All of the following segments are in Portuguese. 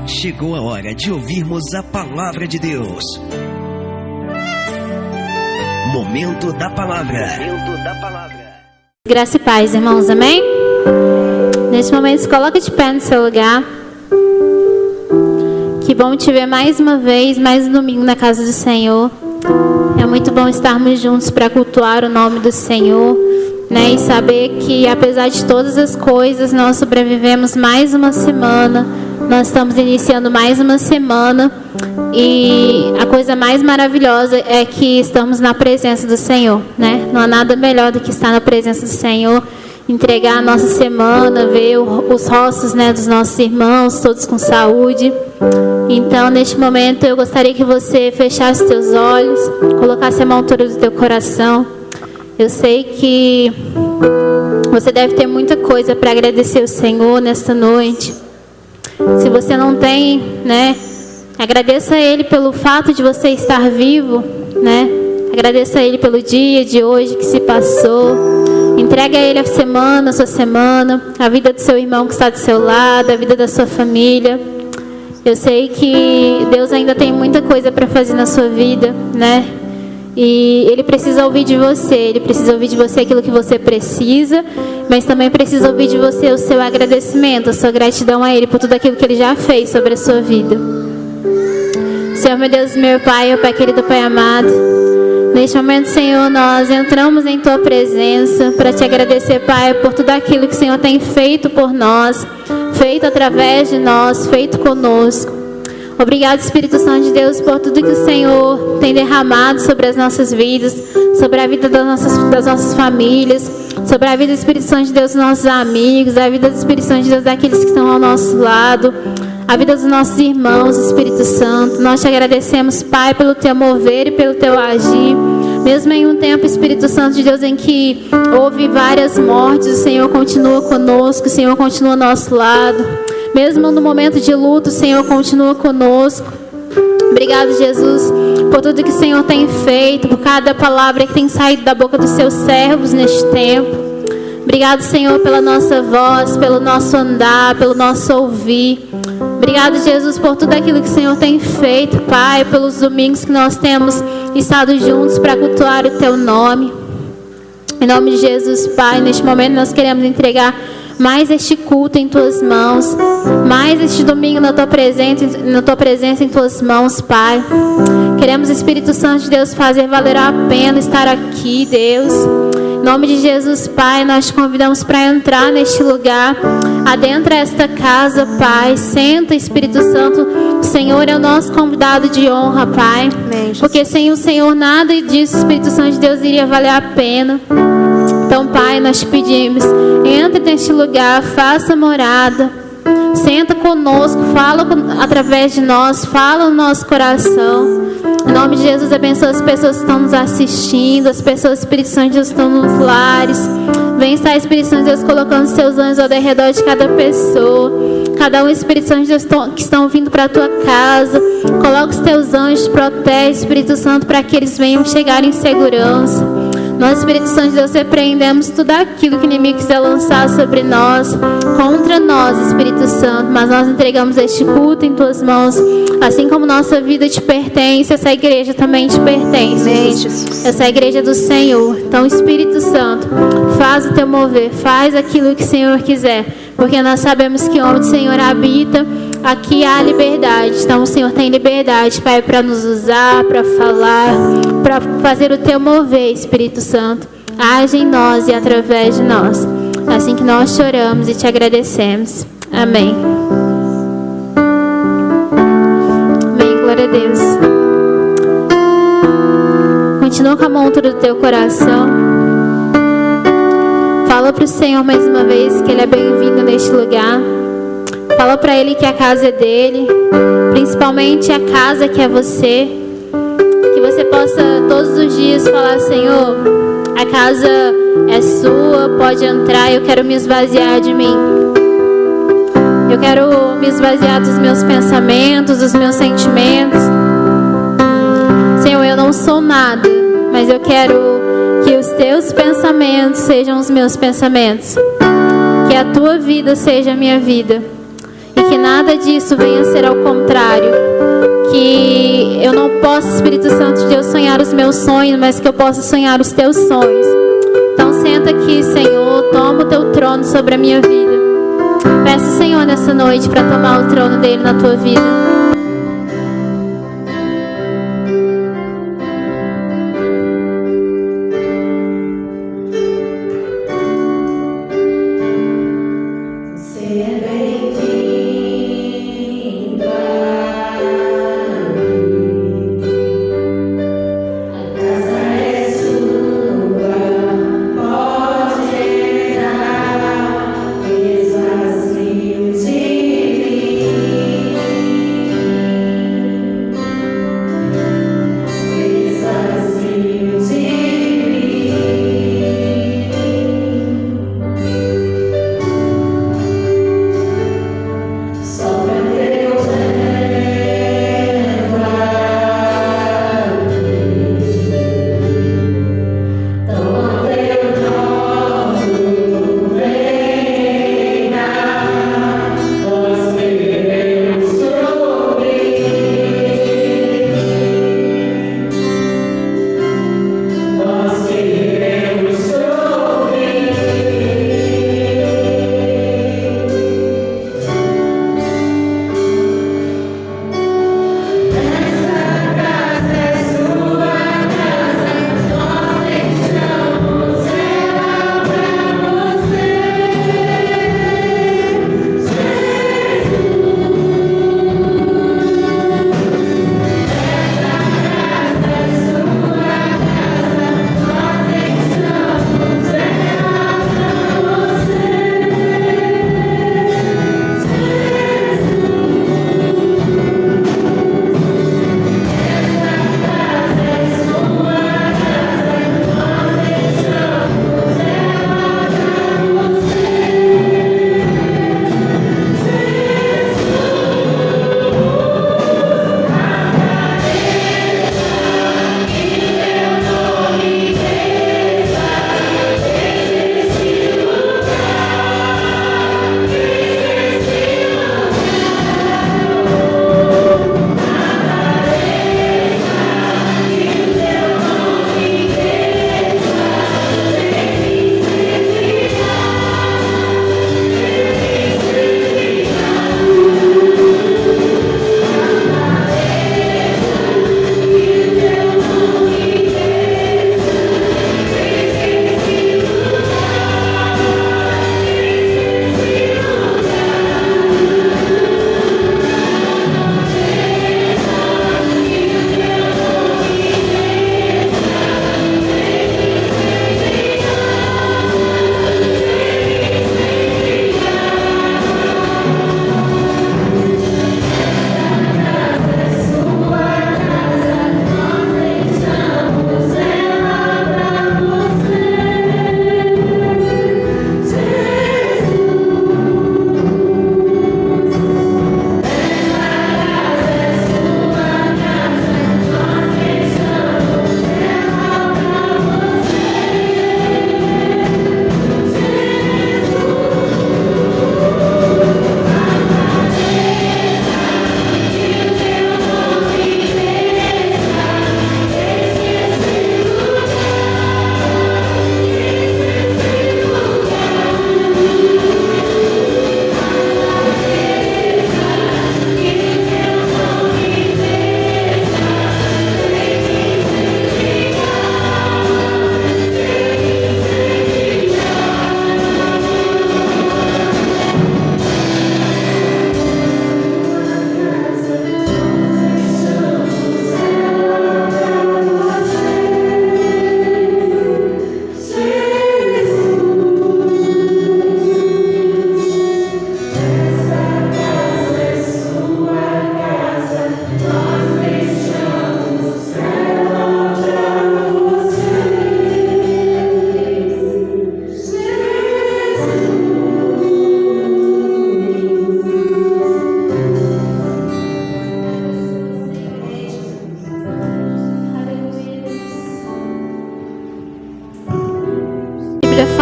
Chegou a hora de ouvirmos a palavra de Deus. Momento da palavra. Graça e paz, irmãos, amém? Neste momento, se coloca de pé no seu lugar. Que bom te ver mais uma vez, mais um domingo na casa do Senhor. É muito bom estarmos juntos para cultuar o nome do Senhor, né? E saber que apesar de todas as coisas, nós sobrevivemos mais uma semana. Nós estamos iniciando mais uma semana. E a coisa mais maravilhosa é que estamos na presença do Senhor, né? Não há nada melhor do que estar na presença do Senhor, entregar a nossa semana, ver os rostos, né, dos nossos irmãos, todos com saúde. Então, neste momento, eu gostaria que você fechasse seus olhos, colocasse a mão altura do teu coração. Eu sei que você deve ter muita coisa para agradecer ao Senhor nesta noite. Se você não tem, né, agradeça a Ele pelo fato de você estar vivo, né? Agradeça a Ele pelo dia de hoje que se passou. Entregue a Ele a sua semana, a vida do seu irmão que está do seu lado, a vida da sua família. Eu sei que Deus ainda tem muita coisa para fazer na sua vida, né? E Ele precisa ouvir de você. Ele precisa ouvir de você aquilo que você precisa, mas também precisa ouvir de você o seu agradecimento, a sua gratidão a Ele por tudo aquilo que Ele já fez sobre a sua vida. Senhor, meu Deus, meu Pai querido, Pai amado, neste momento, Senhor, nós entramos em Tua presença para Te agradecer, Pai, por tudo aquilo que o Senhor tem feito por nós, feito através de nós, feito conosco. Obrigado, Espírito Santo de Deus, por tudo que o Senhor tem derramado sobre as nossas vidas, sobre a vida das nossas famílias, sobre a vida do Espírito Santo de Deus dos nossos amigos, a vida do Espírito Santo de Deus daqueles que estão ao nosso lado, a vida dos nossos irmãos, Espírito Santo. Nós Te agradecemos, Pai, pelo Teu mover e pelo Teu agir. Mesmo em um tempo, Espírito Santo de Deus, em que houve várias mortes, o Senhor continua conosco, o Senhor continua ao nosso lado. Mesmo no momento de luto, o Senhor continua conosco. Obrigado, Jesus, por tudo que o Senhor tem feito, por cada palavra que tem saído da boca dos Seus servos neste tempo. Obrigado, Senhor, pela nossa voz, pelo nosso andar, pelo nosso ouvir. Obrigado, Jesus, por tudo aquilo que o Senhor tem feito, Pai, pelos domingos que nós temos estado juntos para cultuar o Teu nome. Em nome de Jesus, Pai, neste momento nós queremos entregar mais este culto em Tuas mãos, mais este domingo na Tua presença em Tuas mãos, Pai. Queremos, Espírito Santo de Deus, fazer valer a pena estar aqui, Deus. Em nome de Jesus, Pai, nós Te convidamos para entrar neste lugar, adentra esta casa, Pai. Senta, Espírito Santo. O Senhor é o nosso convidado de honra, Pai. Porque sem o Senhor nada disso, Espírito Santo de Deus, iria valer a pena. Então, Pai, nós Te pedimos, entra neste lugar, faça morada, senta conosco, fala através de nós, fala no nosso coração. Em nome de Jesus, abençoa as pessoas que estão nos assistindo, as pessoas, Espírito Santo de Deus, que estão nos lares. Vem estar, Espírito Santo de Deus, colocando os Teus anjos ao redor de cada pessoa. Cada um, Espírito Santo de Deus, que estão vindo para a Tua casa. Coloca os Teus anjos, protege, Espírito Santo, para que eles venham chegar em segurança. Nós, Espírito Santo de Deus, repreendemos tudo aquilo que o inimigo quiser lançar sobre nós, contra nós, Espírito Santo. Mas nós entregamos este culto em Tuas mãos. Assim como nossa vida Te pertence, essa igreja também Te pertence, Jesus. Essa é a igreja do Senhor. Então, Espírito Santo, faz o Teu mover, faz aquilo que o Senhor quiser. Porque nós sabemos que onde o Senhor habita, aqui há liberdade. Então o Senhor tem liberdade, Pai, para nos usar, para falar, para fazer o Teu mover, Espírito Santo. Age em nós e através de nós. Assim que nós choramos e Te agradecemos. Amém. Amém, glória a Deus. Continua com a mão do Teu coração. Fala para o Senhor mais uma vez que Ele é bem-vindo neste lugar. Fala para Ele que a casa é dEle, principalmente a casa que é você. Que você possa todos os dias falar: Senhor, a casa é sua, pode entrar, eu quero me esvaziar de mim. Eu quero me esvaziar dos meus pensamentos, dos meus sentimentos. Senhor, eu não sou nada, mas eu quero que os Teus pensamentos sejam os meus pensamentos. Que a Tua vida seja a minha vida. e que nada disso venha a ser ao contrário. Que eu não possa, Espírito Santo de Deus, sonhar os meus sonhos, mas que eu possa sonhar os teus sonhos. Então senta aqui, Senhor, toma o teu trono sobre a minha vida. Peço, Senhor, nessa noite para tomar o trono dele na tua vida.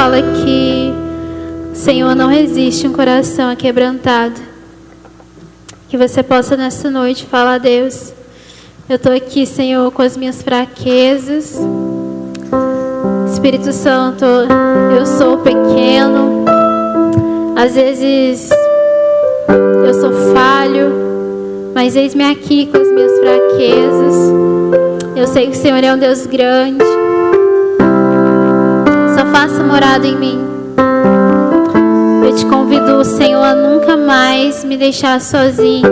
fala que o Senhor não resiste um coração aquebrantado. Que você possa nessa noite falar: Deus, eu estou aqui, Senhor, com as minhas fraquezas. Espírito Santo, eu sou pequeno. Às vezes eu sou falho, mas eis-me aqui com as minhas fraquezas. Eu sei que o Senhor é um Deus grande. Só faça morada em mim. Eu te convido, Senhor, a nunca mais me deixar sozinho.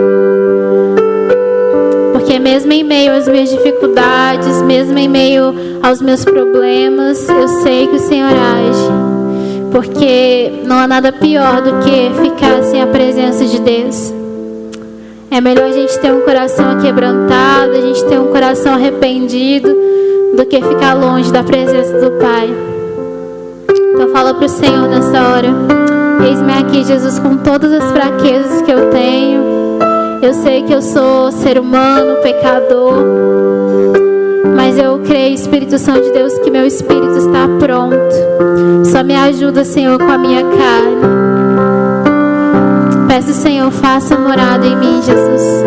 Porque mesmo em meio às minhas dificuldades, mesmo em meio aos meus problemas, eu sei que o Senhor age. Porque não há nada pior do que ficar sem a presença de Deus. É melhor a gente ter um coração quebrantado, a gente ter um coração arrependido, do que ficar longe da presença do Pai. Então fala para o Senhor nessa hora: eis-me aqui, Jesus, com todas as fraquezas que eu tenho. Eu sei que eu sou ser humano, pecador, mas eu creio, Espírito Santo de Deus, que meu espírito está pronto. Só me ajuda, Senhor, com a minha carne. Peço, Senhor, faça morada em mim, Jesus.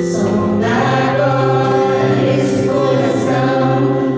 Sonda agora esse coração.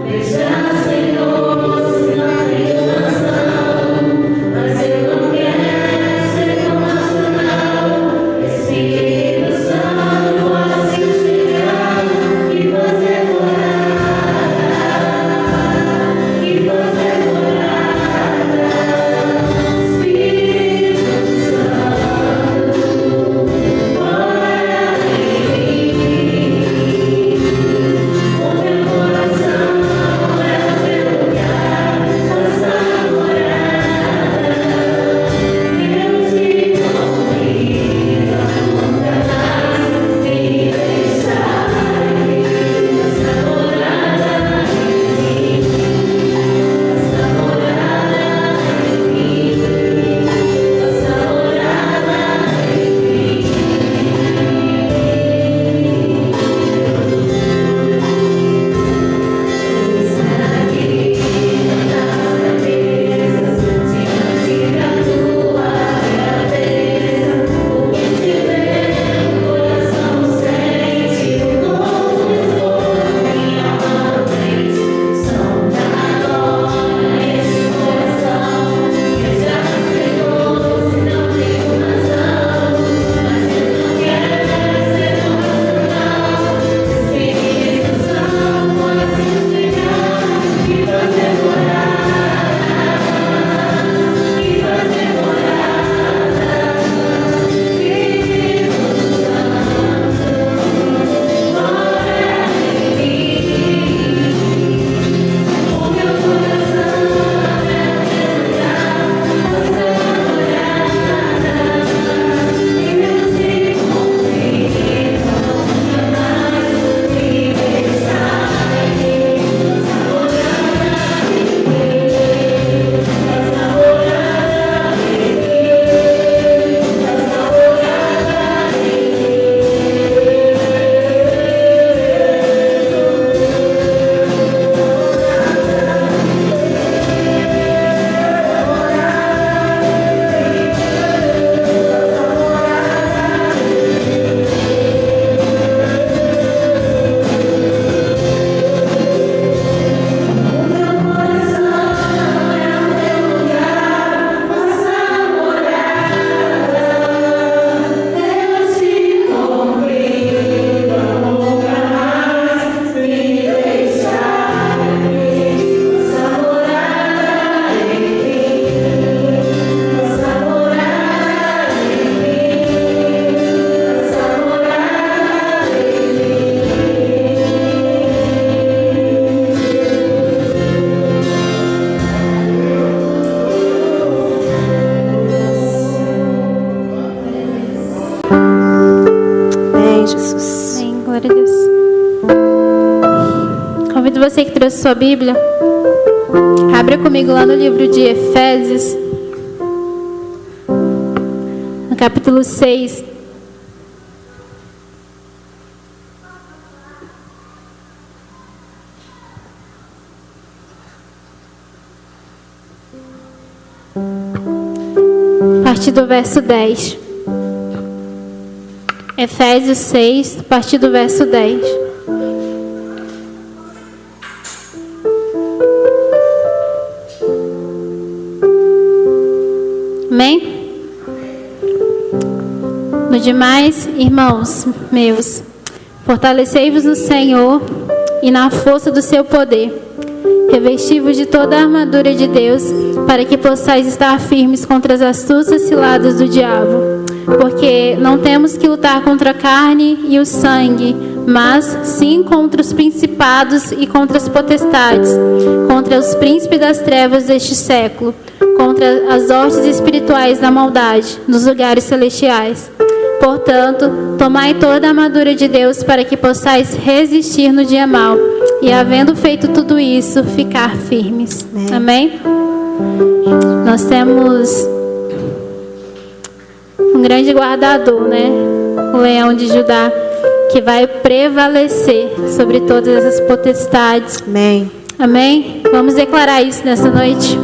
convido você que trouxe sua Bíblia, abra comigo lá no livro de Efésios, no capítulo 6. A partir do verso 10. Efésios 6, a partir do verso 10. Amém? No demais, irmãos meus, fortalecei-vos no Senhor e na força do seu poder. Revesti-vos de toda a armadura de Deus, para que possais estar firmes contra as astúcias ciladas do diabo. Porque não temos que lutar contra a carne e o sangue, mas sim contra os principados e contra as potestades, contra os príncipes das trevas deste século, contra as hostes espirituais da maldade nos lugares celestiais. Portanto, tomai toda a armadura de Deus para que possais resistir no dia mau, e havendo feito tudo isso, ficar firmes. Amém? Nós temos um grande guardador, né? O leão de Judá, que vai prevalecer sobre todas essas potestades. Amém. Amém? Vamos declarar isso nessa noite.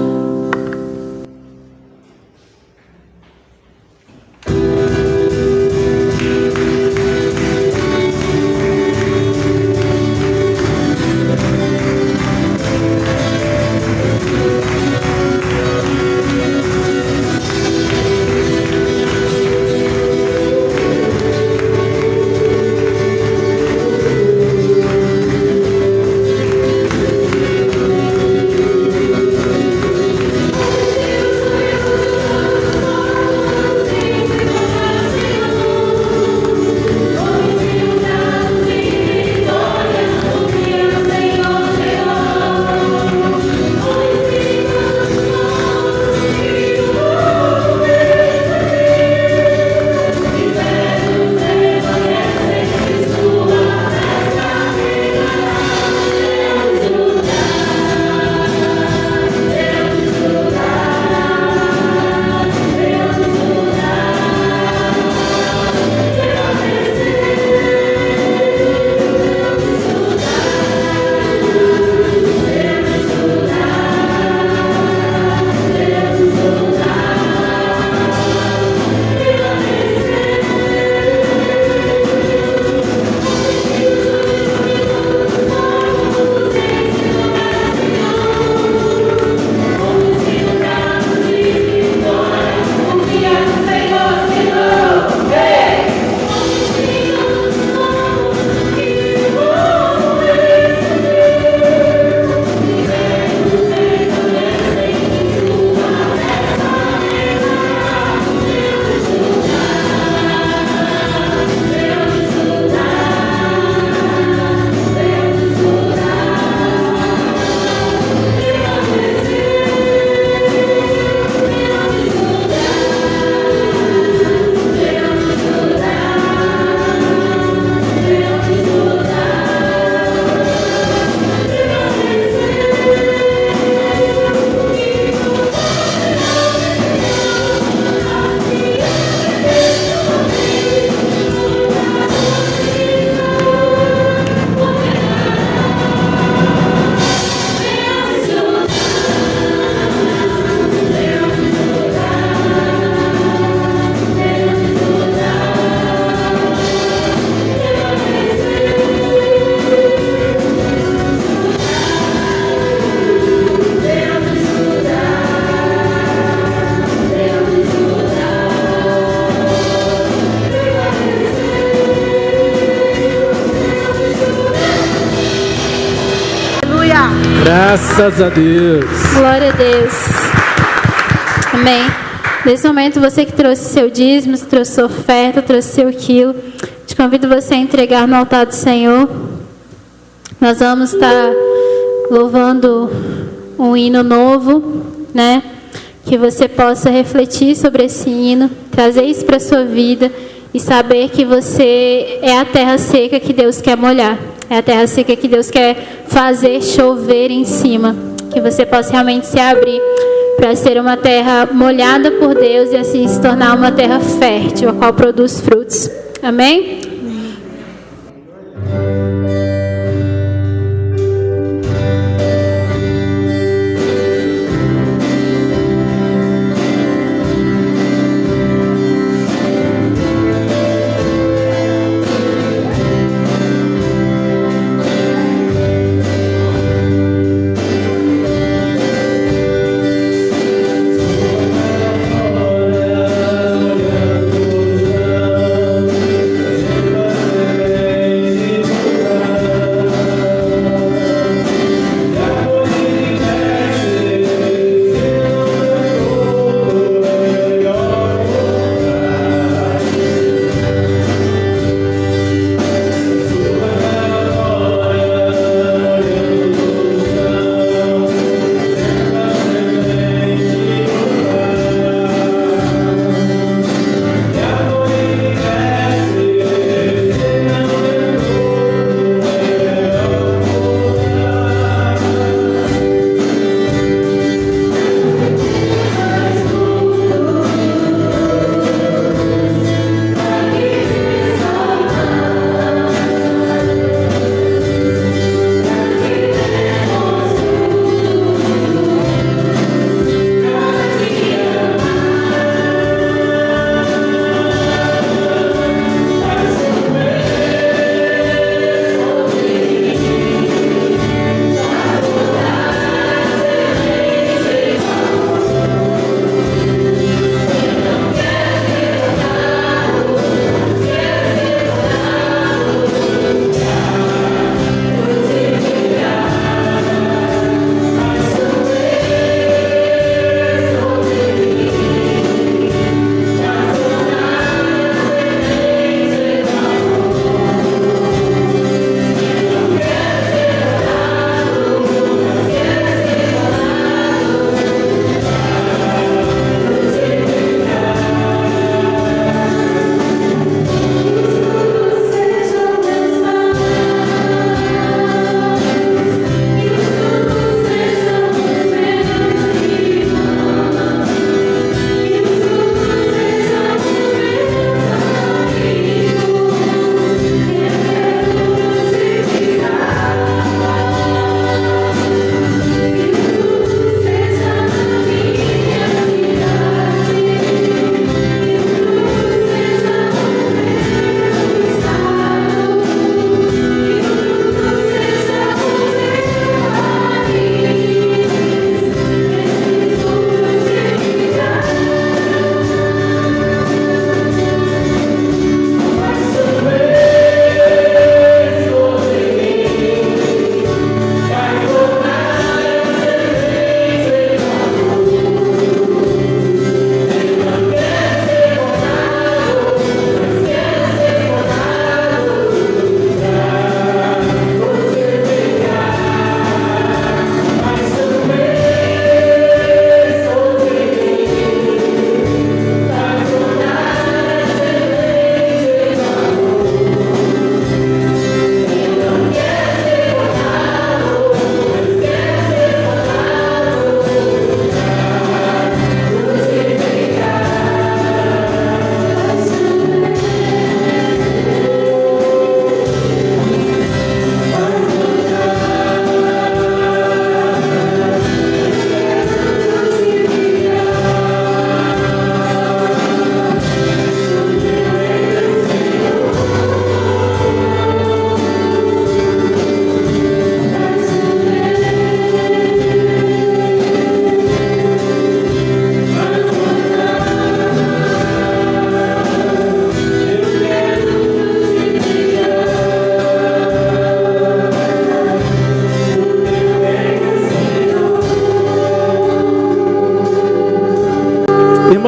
Graças a Deus. Glória a Deus. Amém. Nesse momento, você que trouxe seu dízimo, trouxe sua oferta, trouxe seu quilo, te convido você a entregar no altar do Senhor. Nós vamos estar louvando um hino novo, né? Que você possa refletir sobre esse hino, trazer isso para a sua vida e saber que você é a terra seca que Deus quer molhar. É a terra seca que Deus quer fazer chover em cima. Que você possa realmente se abrir para ser uma terra molhada por Deus e assim se tornar uma terra fértil, a qual produz frutos. Amém?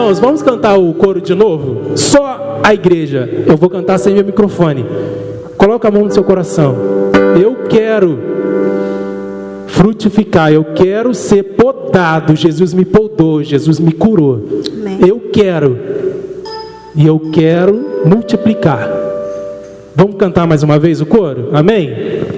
Irmãos, vamos cantar o coro de novo? Só a igreja. Eu vou cantar sem meu microfone. Coloca a mão no seu coração. Eu quero frutificar, eu quero ser podado. Jesus me podou, Jesus me curou. Amém. Eu quero. E eu quero multiplicar. Vamos cantar mais uma vez o coro? Amém?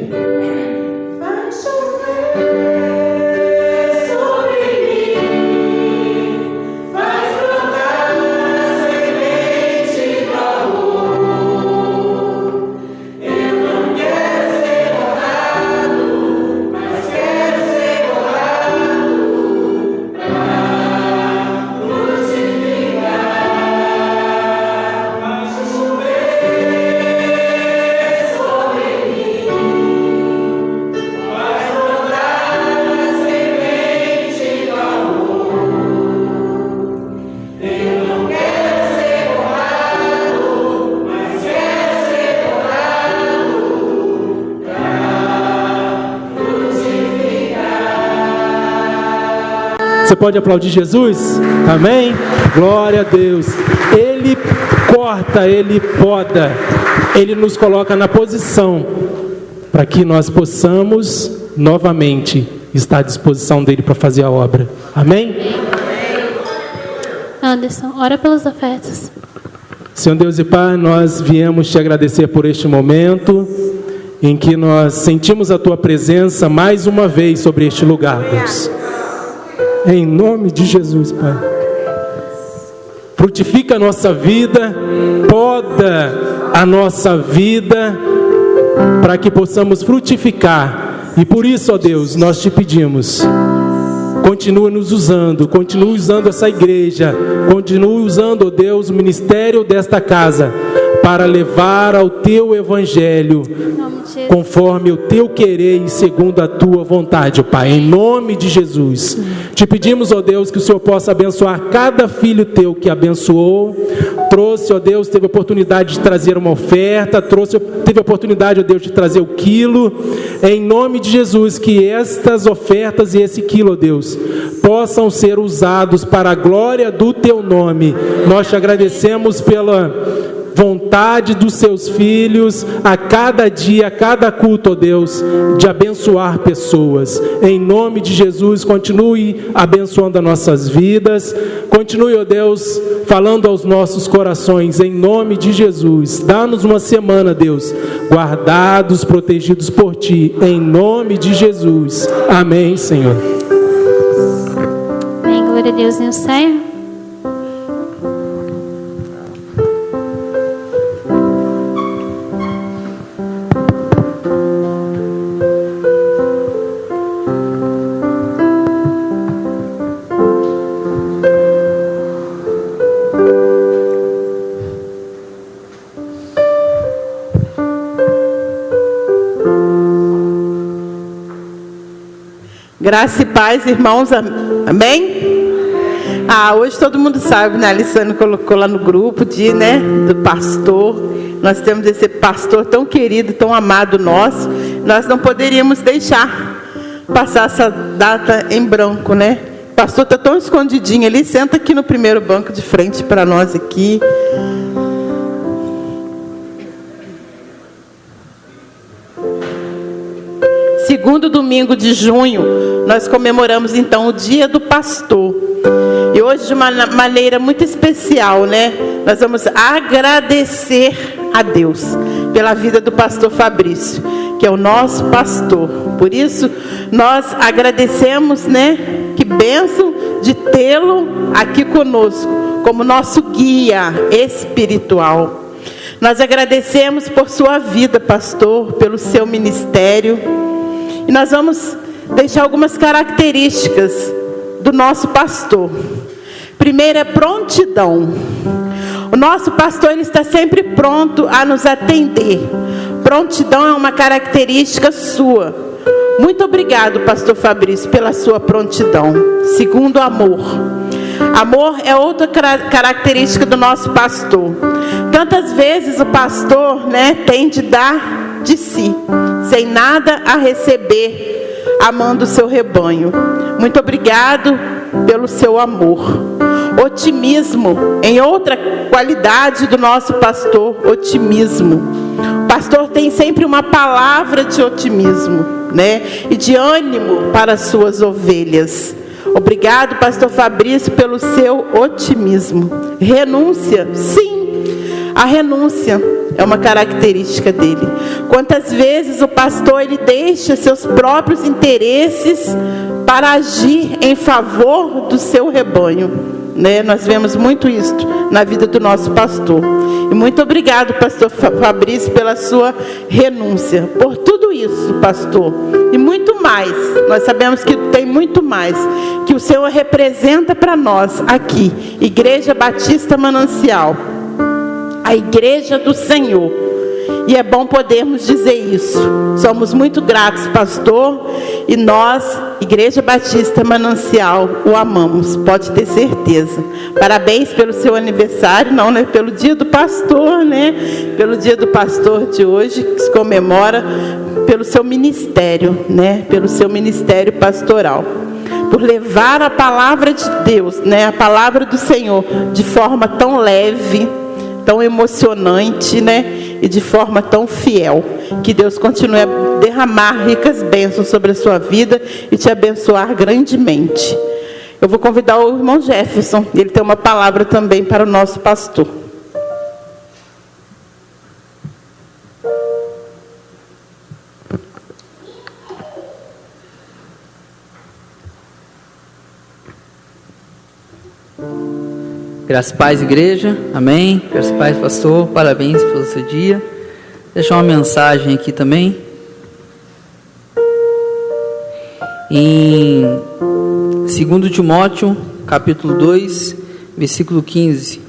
Você pode aplaudir Jesus? Amém? Glória a Deus. Ele corta, Ele poda, Ele nos coloca na posição para que nós possamos novamente estar à disposição dEle para fazer a obra. Amém? Anderson, ora pelos ofertas. Senhor Deus e Pai, nós viemos te agradecer por este momento em que nós sentimos a Tua presença mais uma vez sobre este lugar, Deus. Em nome de Jesus, Pai. Frutifica a nossa vida, poda a nossa vida, para que possamos frutificar. E por isso, ó Deus, nós te pedimos, continua nos usando, continue usando essa igreja, continue usando, ó Deus, o ministério desta casa, para levar ao Teu Evangelho, conforme o Teu querer e segundo a Tua vontade, Pai, em nome de Jesus. Te pedimos, ó Deus, que o Senhor possa abençoar cada filho Teu que abençoou, trouxe, ó Deus, teve a oportunidade de trazer uma oferta, teve a oportunidade, ó Deus, de trazer o quilo, em nome de Jesus, que estas ofertas e esse quilo, ó Deus, possam ser usados para a glória do Teu nome. Nós te agradecemos pela vontade dos Seus filhos, a cada dia, a cada culto, ó Deus, de abençoar pessoas. Em nome de Jesus, continue abençoando as nossas vidas, continue, ó Deus, falando aos nossos corações, em nome de Jesus. Dá-nos uma semana, Deus, guardados, protegidos por Ti, em nome de Jesus. Amém, Senhor. Amém, glória a Deus. Em Senhor. Graça e paz, irmãos, amém? Hoje todo mundo sabe, né? A Alissane colocou lá no grupo do pastor. Nós temos esse pastor tão querido, tão amado nosso. Nós não poderíamos deixar passar essa data em branco, né? O pastor está tão escondidinho ali, senta aqui no primeiro banco de frente para nós aqui. Segundo domingo de junho, nós comemoramos então o Dia do Pastor. E hoje, de uma maneira muito especial, né? Nós vamos agradecer a Deus pela vida do pastor Fabrício, que é o nosso pastor. Por isso, nós agradecemos, né? Que bênção de tê-lo aqui conosco, como nosso guia espiritual. Nós agradecemos por sua vida, pastor, pelo seu ministério. E nós vamos deixar algumas características do nosso pastor. Primeiro é prontidão. O nosso pastor, ele está sempre pronto a nos atender. Prontidão é uma característica sua. Muito obrigado, pastor Fabrício, pela sua prontidão. Segundo, amor. Amor é outra característica do nosso pastor. Tantas vezes o pastor, tem de dar de si, sem nada a receber, amando o seu rebanho. Muito obrigado pelo seu amor. Otimismo, em outra qualidade do nosso pastor, otimismo. O pastor tem sempre uma palavra de otimismo, e de ânimo para as suas ovelhas. Obrigado, pastor Fabrício, pelo seu otimismo. Renúncia, sim, a renúncia é uma característica dele. Quantas vezes o pastor, ele deixa seus próprios interesses para agir em favor do seu rebanho, Nós vemos muito isso na vida do nosso pastor. E muito obrigado, pastor Fabrício, pela sua renúncia. Por tudo isso, pastor. E muito mais. Nós sabemos que tem muito mais que o Senhor representa para nós aqui. Igreja Batista Manancial. A igreja do Senhor. E é bom podermos dizer isso. Somos muito gratos, pastor. E nós, Igreja Batista Manancial, o amamos. Pode ter certeza. Parabéns pelo seu aniversário. Não, pelo dia do pastor, Pelo dia do pastor de hoje, que se comemora pelo seu ministério, Pelo seu ministério pastoral. por levar a palavra de Deus, né, a palavra do Senhor, de forma tão leve, tão emocionante, né, e de forma tão fiel. Que Deus continue a derramar ricas bênçãos sobre a sua vida e te abençoar grandemente. Eu vou convidar o irmão Jefferson, ele tem uma palavra também para o nosso pastor. Graças a paz, igreja, amém. Graças a paz, pastor, parabéns pelo seu dia. Deixar uma mensagem aqui também. Em 2 Timóteo, capítulo 2, versículo 15.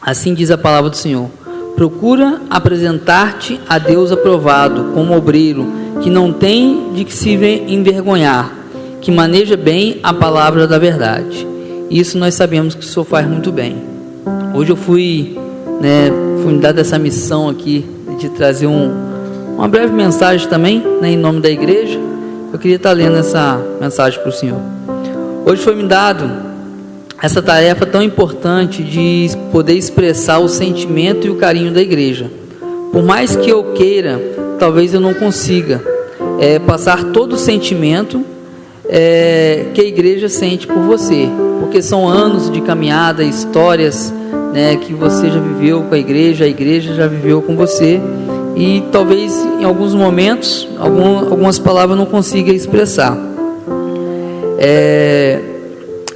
Assim diz a palavra do Senhor: procura apresentar-te a Deus aprovado, como obreiro, que não tem de que se envergonhar, que maneja bem a palavra da verdade. Isso nós sabemos que o Senhor faz muito bem. Hoje eu fui me dado essa missão aqui de trazer uma breve mensagem também, né, em nome da igreja. Eu queria estar lendo essa mensagem para o Senhor. Hoje foi me dado essa tarefa tão importante de poder expressar o sentimento e o carinho da igreja. Por mais que eu queira, talvez eu não consiga passar todo o sentimento que a igreja sente por você, porque são anos de caminhada, histórias, né, que você já viveu com a igreja já viveu com você, e talvez em alguns momentos, algumas palavras eu não consiga expressar.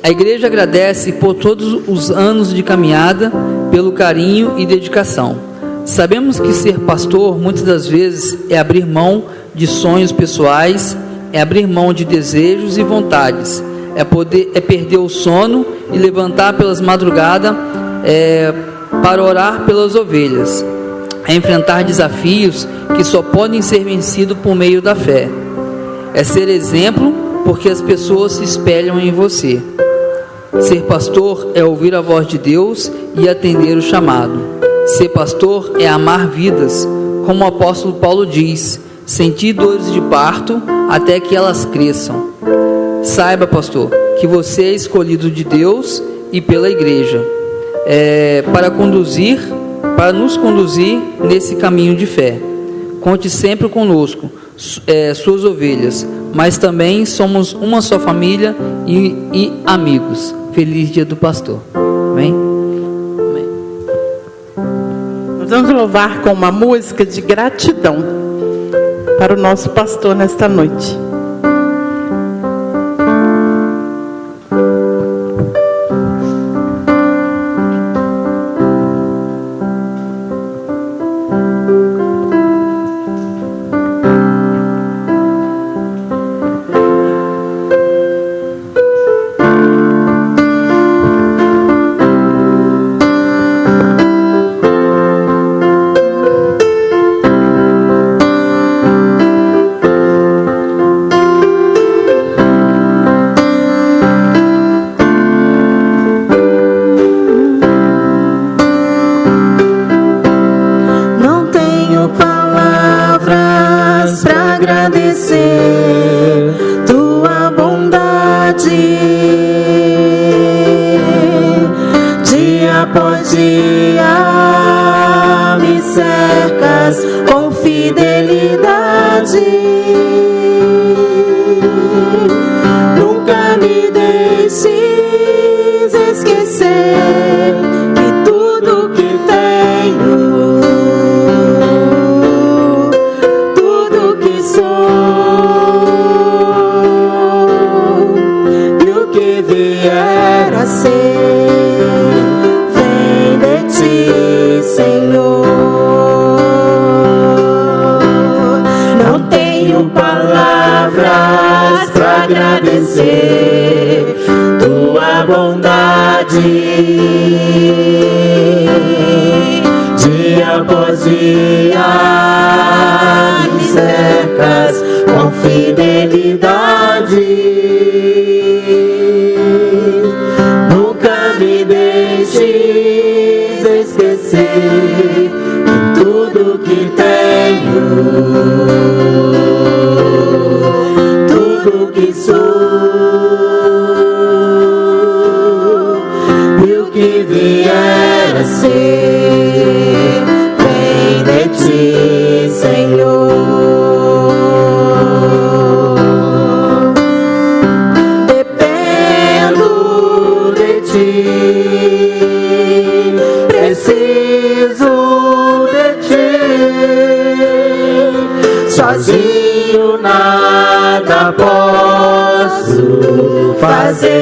A igreja agradece por todos os anos de caminhada, pelo carinho e dedicação. Sabemos que ser pastor, muitas das vezes, é abrir mão de sonhos pessoais, é abrir mão de desejos e vontades, é perder o sono e levantar pelas madrugadas para orar pelas ovelhas, é enfrentar desafios que só podem ser vencidos por meio da fé, é ser exemplo porque as pessoas se espelham em você. Ser pastor é ouvir a voz de Deus e atender o chamado. Ser pastor é amar vidas, como o apóstolo Paulo diz: sentir dores de parto até que elas cresçam. Saiba, pastor, que você é escolhido de Deus e pela igreja para nos conduzir nesse caminho de fé. Conte sempre conosco, suas ovelhas, mas também somos uma só família e amigos. Feliz dia do pastor. Amém? Amém. Nós vamos louvar com uma música de gratidão para o nosso pastor nesta noite. Dia após dia me cercas com fidelidade, nunca me deixes esquecer em tudo que tenho, tudo que sou. sozinho nada posso fazer.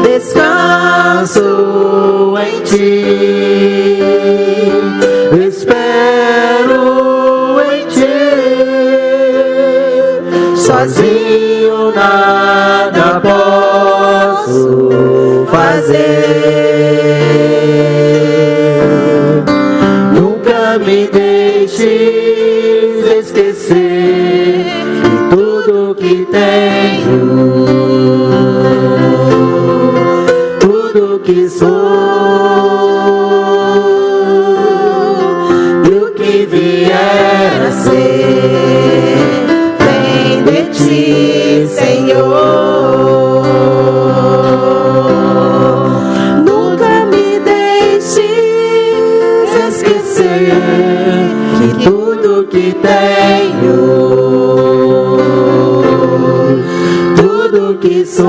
Descanso em ti, espero em ti. Sozinho nada posso fazer. Nunca me deixes esquecer de tudo que tenho, tudo que sou e o que vier a ser. Vem de ti, Senhor. Nunca me deixes esquecer que tudo que tenho, tudo que sou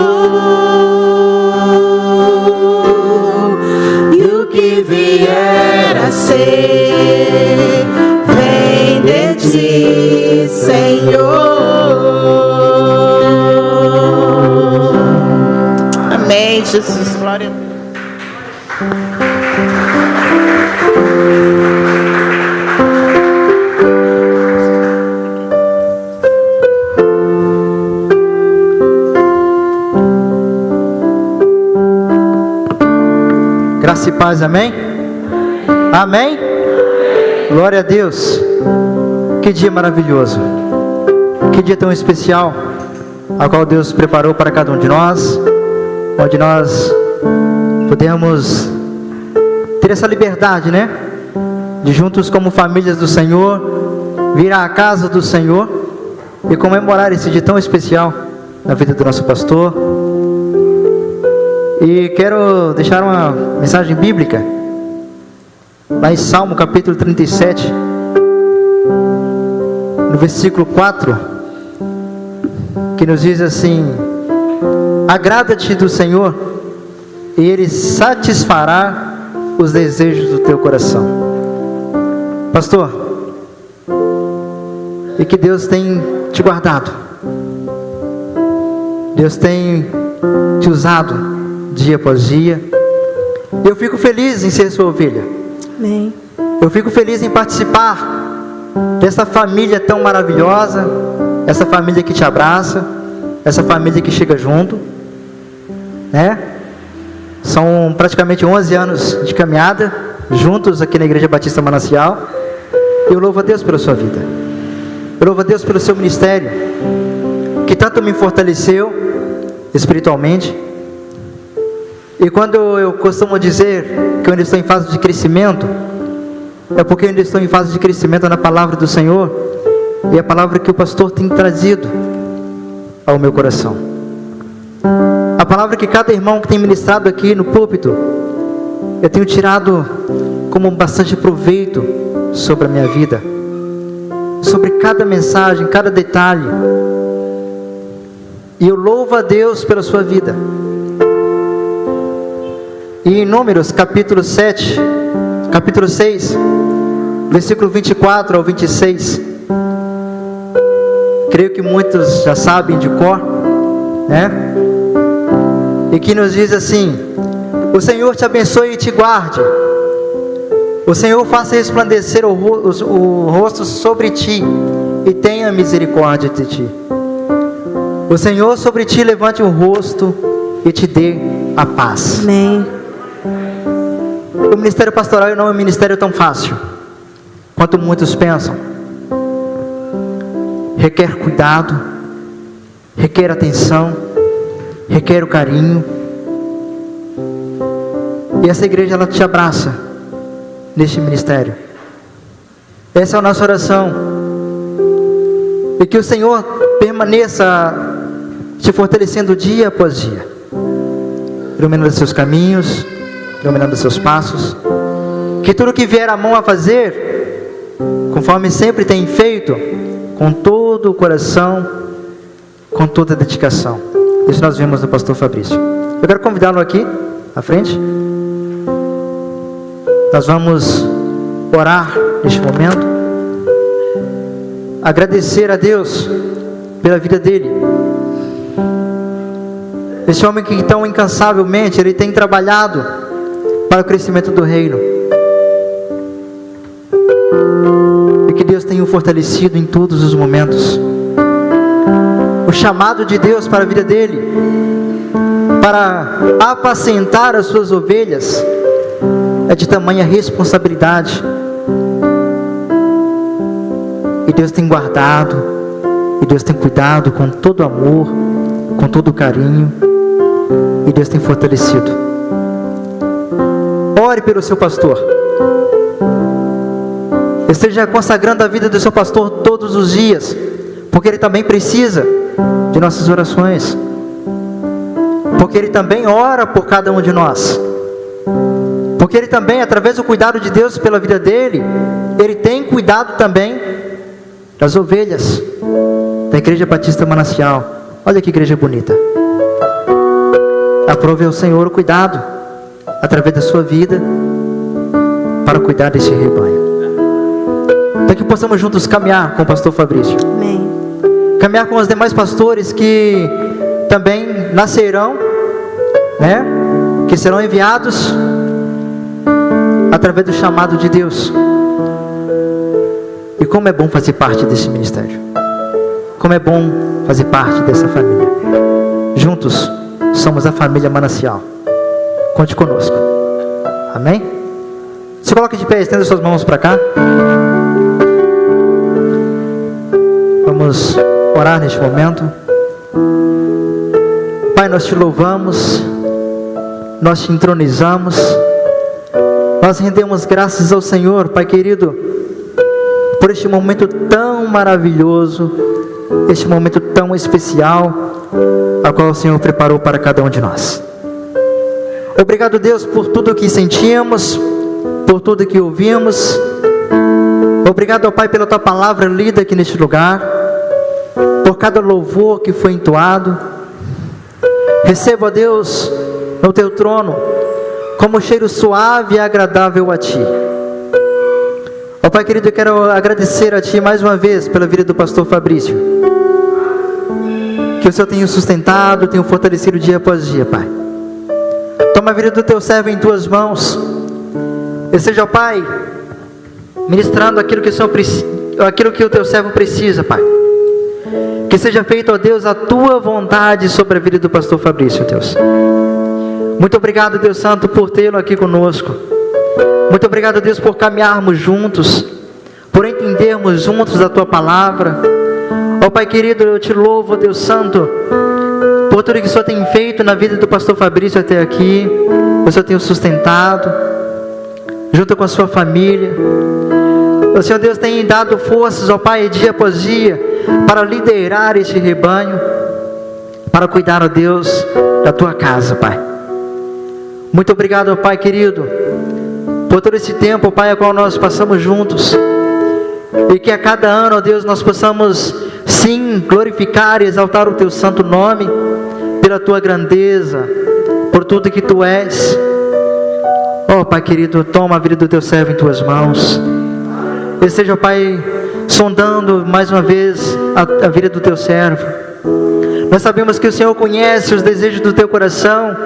e o que vier a ser, vem de ti, Senhor. Amém, Jesus. Glória a Deus. Graça e paz, amém? Amém? Glória a Deus. Que dia maravilhoso. Que dia tão especial, ao qual Deus preparou para cada um de nós, onde nós podemos ter essa liberdade, né? De juntos como famílias do Senhor, vir à casa do Senhor e comemorar esse dia tão especial na vida do nosso pastor. E quero deixar uma mensagem bíblica lá em Salmo capítulo 37, no versículo 4, que nos diz assim: agrada-te do Senhor e Ele satisfará os desejos do teu coração. Pastor, e que Deus tem te guardado, Deus tem te usado dia após dia. Eu fico feliz em ser sua ovelha. Amém. Eu fico feliz em participar dessa família tão maravilhosa, essa família que te abraça, essa família que chega junto, né? São praticamente 11 anos de caminhada juntos aqui na Igreja Batista Manancial. Eu louvo a Deus pela sua vida. Eu louvo a Deus pelo seu ministério, que tanto me fortaleceu espiritualmente. E quando eu costumo dizer que eu ainda estou em fase de crescimento, é porque eu ainda estou em fase de crescimento na palavra do Senhor, e a palavra que o pastor tem trazido ao meu coração, a palavra que cada irmão que tem ministrado aqui no púlpito, eu tenho tirado como bastante proveito sobre a minha vida, sobre cada mensagem, cada detalhe. E eu louvo a Deus pela sua vida. E em Números capítulo 6, versículo 24 ao 26, creio que muitos já sabem de cor, né? E que nos diz assim: o Senhor te abençoe e te guarde, o Senhor faça resplandecer o rosto sobre ti e tenha misericórdia de ti. O Senhor sobre ti levante o rosto e te dê a paz. Amém. O ministério pastoral não é um ministério tão fácil quanto muitos pensam. Requer cuidado, requer atenção, requer o carinho. E essa igreja, ela te abraça neste ministério. Essa é a nossa oração. E que o Senhor permaneça te fortalecendo dia após dia, iluminando seus caminhos, iluminando seus passos. Que tudo que vier a mão a fazer, conforme sempre tem feito, com todo o coração, com toda a dedicação. Isso nós vimos no pastor Fabrício. Eu quero convidá-lo aqui à frente. Nós vamos orar neste momento, agradecer a Deus pela vida dele. Esse homem que tão incansavelmente ele tem trabalhado para o crescimento do reino, e que Deus tenha o fortalecido em todos os momentos. O chamado de Deus para a vida dele, para apacentar as suas ovelhas, é de tamanha responsabilidade. E Deus tem guardado, e Deus tem cuidado com todo amor, com todo carinho, e Deus tem fortalecido. Ore pelo seu pastor. Esteja consagrando a vida do seu pastor todos os dias, porque ele também precisa de nossas orações, porque ele também ora por cada um de nós, porque ele também, através do cuidado de Deus pela vida dele, ele tem cuidado também das ovelhas da Igreja Batista Manancial. Olha que igreja bonita. Aprove ao Senhor o cuidado através da sua vida para cuidar desse rebanho. Para que possamos juntos caminhar com o pastor Fabrício. Amém. Caminhar com os demais pastores que também nascerão, né? Que serão enviados através do chamado de Deus. E como é bom fazer parte desse ministério. Como é bom fazer parte dessa família. Juntos somos a família Manancial. Conte conosco. Amém? Se coloque de pé, estenda suas mãos para cá. Vamos orar neste momento. Pai, nós te louvamos, nós te entronizamos, nós rendemos graças ao Senhor, Pai querido, por este momento tão maravilhoso, este momento tão especial, a qual o Senhor preparou para cada um de nós. Obrigado, Deus, por tudo que sentimos, por tudo que ouvimos. Obrigado, ó Pai, pela tua palavra lida aqui neste lugar, por cada louvor que foi entoado. Receba, ó Deus, no teu trono, como cheiro suave e agradável a ti. Ó Pai querido, eu quero agradecer a ti mais uma vez pela vida do pastor Fabrício, que o Senhor tenha o sustentado, tenha o fortalecido dia após dia, Pai. Toma a vida do teu servo em tuas mãos. E seja, ó Pai, ministrando aquilo que o Senhor aquilo que o teu servo precisa, Pai. Que seja feito, ó Deus, a tua vontade sobre a vida do pastor Fabrício, Deus. Muito obrigado, Deus Santo, por tê-lo aqui conosco. Muito obrigado, Deus, por caminharmos juntos, por entendermos juntos a tua palavra. Ó Pai querido, eu te louvo, Deus Santo, por tudo que o Senhor tem feito na vida do pastor Fabrício até aqui. O Senhor tem o sustentado, junto com a sua família. O Senhor Deus tem dado forças, ó Pai, dia após dia, para liderar este rebanho, para cuidar, ó Deus, da tua casa, Pai. Muito obrigado, ó Pai querido, por todo esse tempo, ó Pai, a qual nós passamos juntos, e que a cada ano, ó Deus, nós possamos sim glorificar e exaltar o teu santo nome, pela tua grandeza, por tudo que tu és. Ó Pai querido, toma a vida do teu servo em tuas mãos. E seja, ó Pai, sondando mais uma vez a vida do teu servo. Nós sabemos que o Senhor conhece os desejos do teu coração.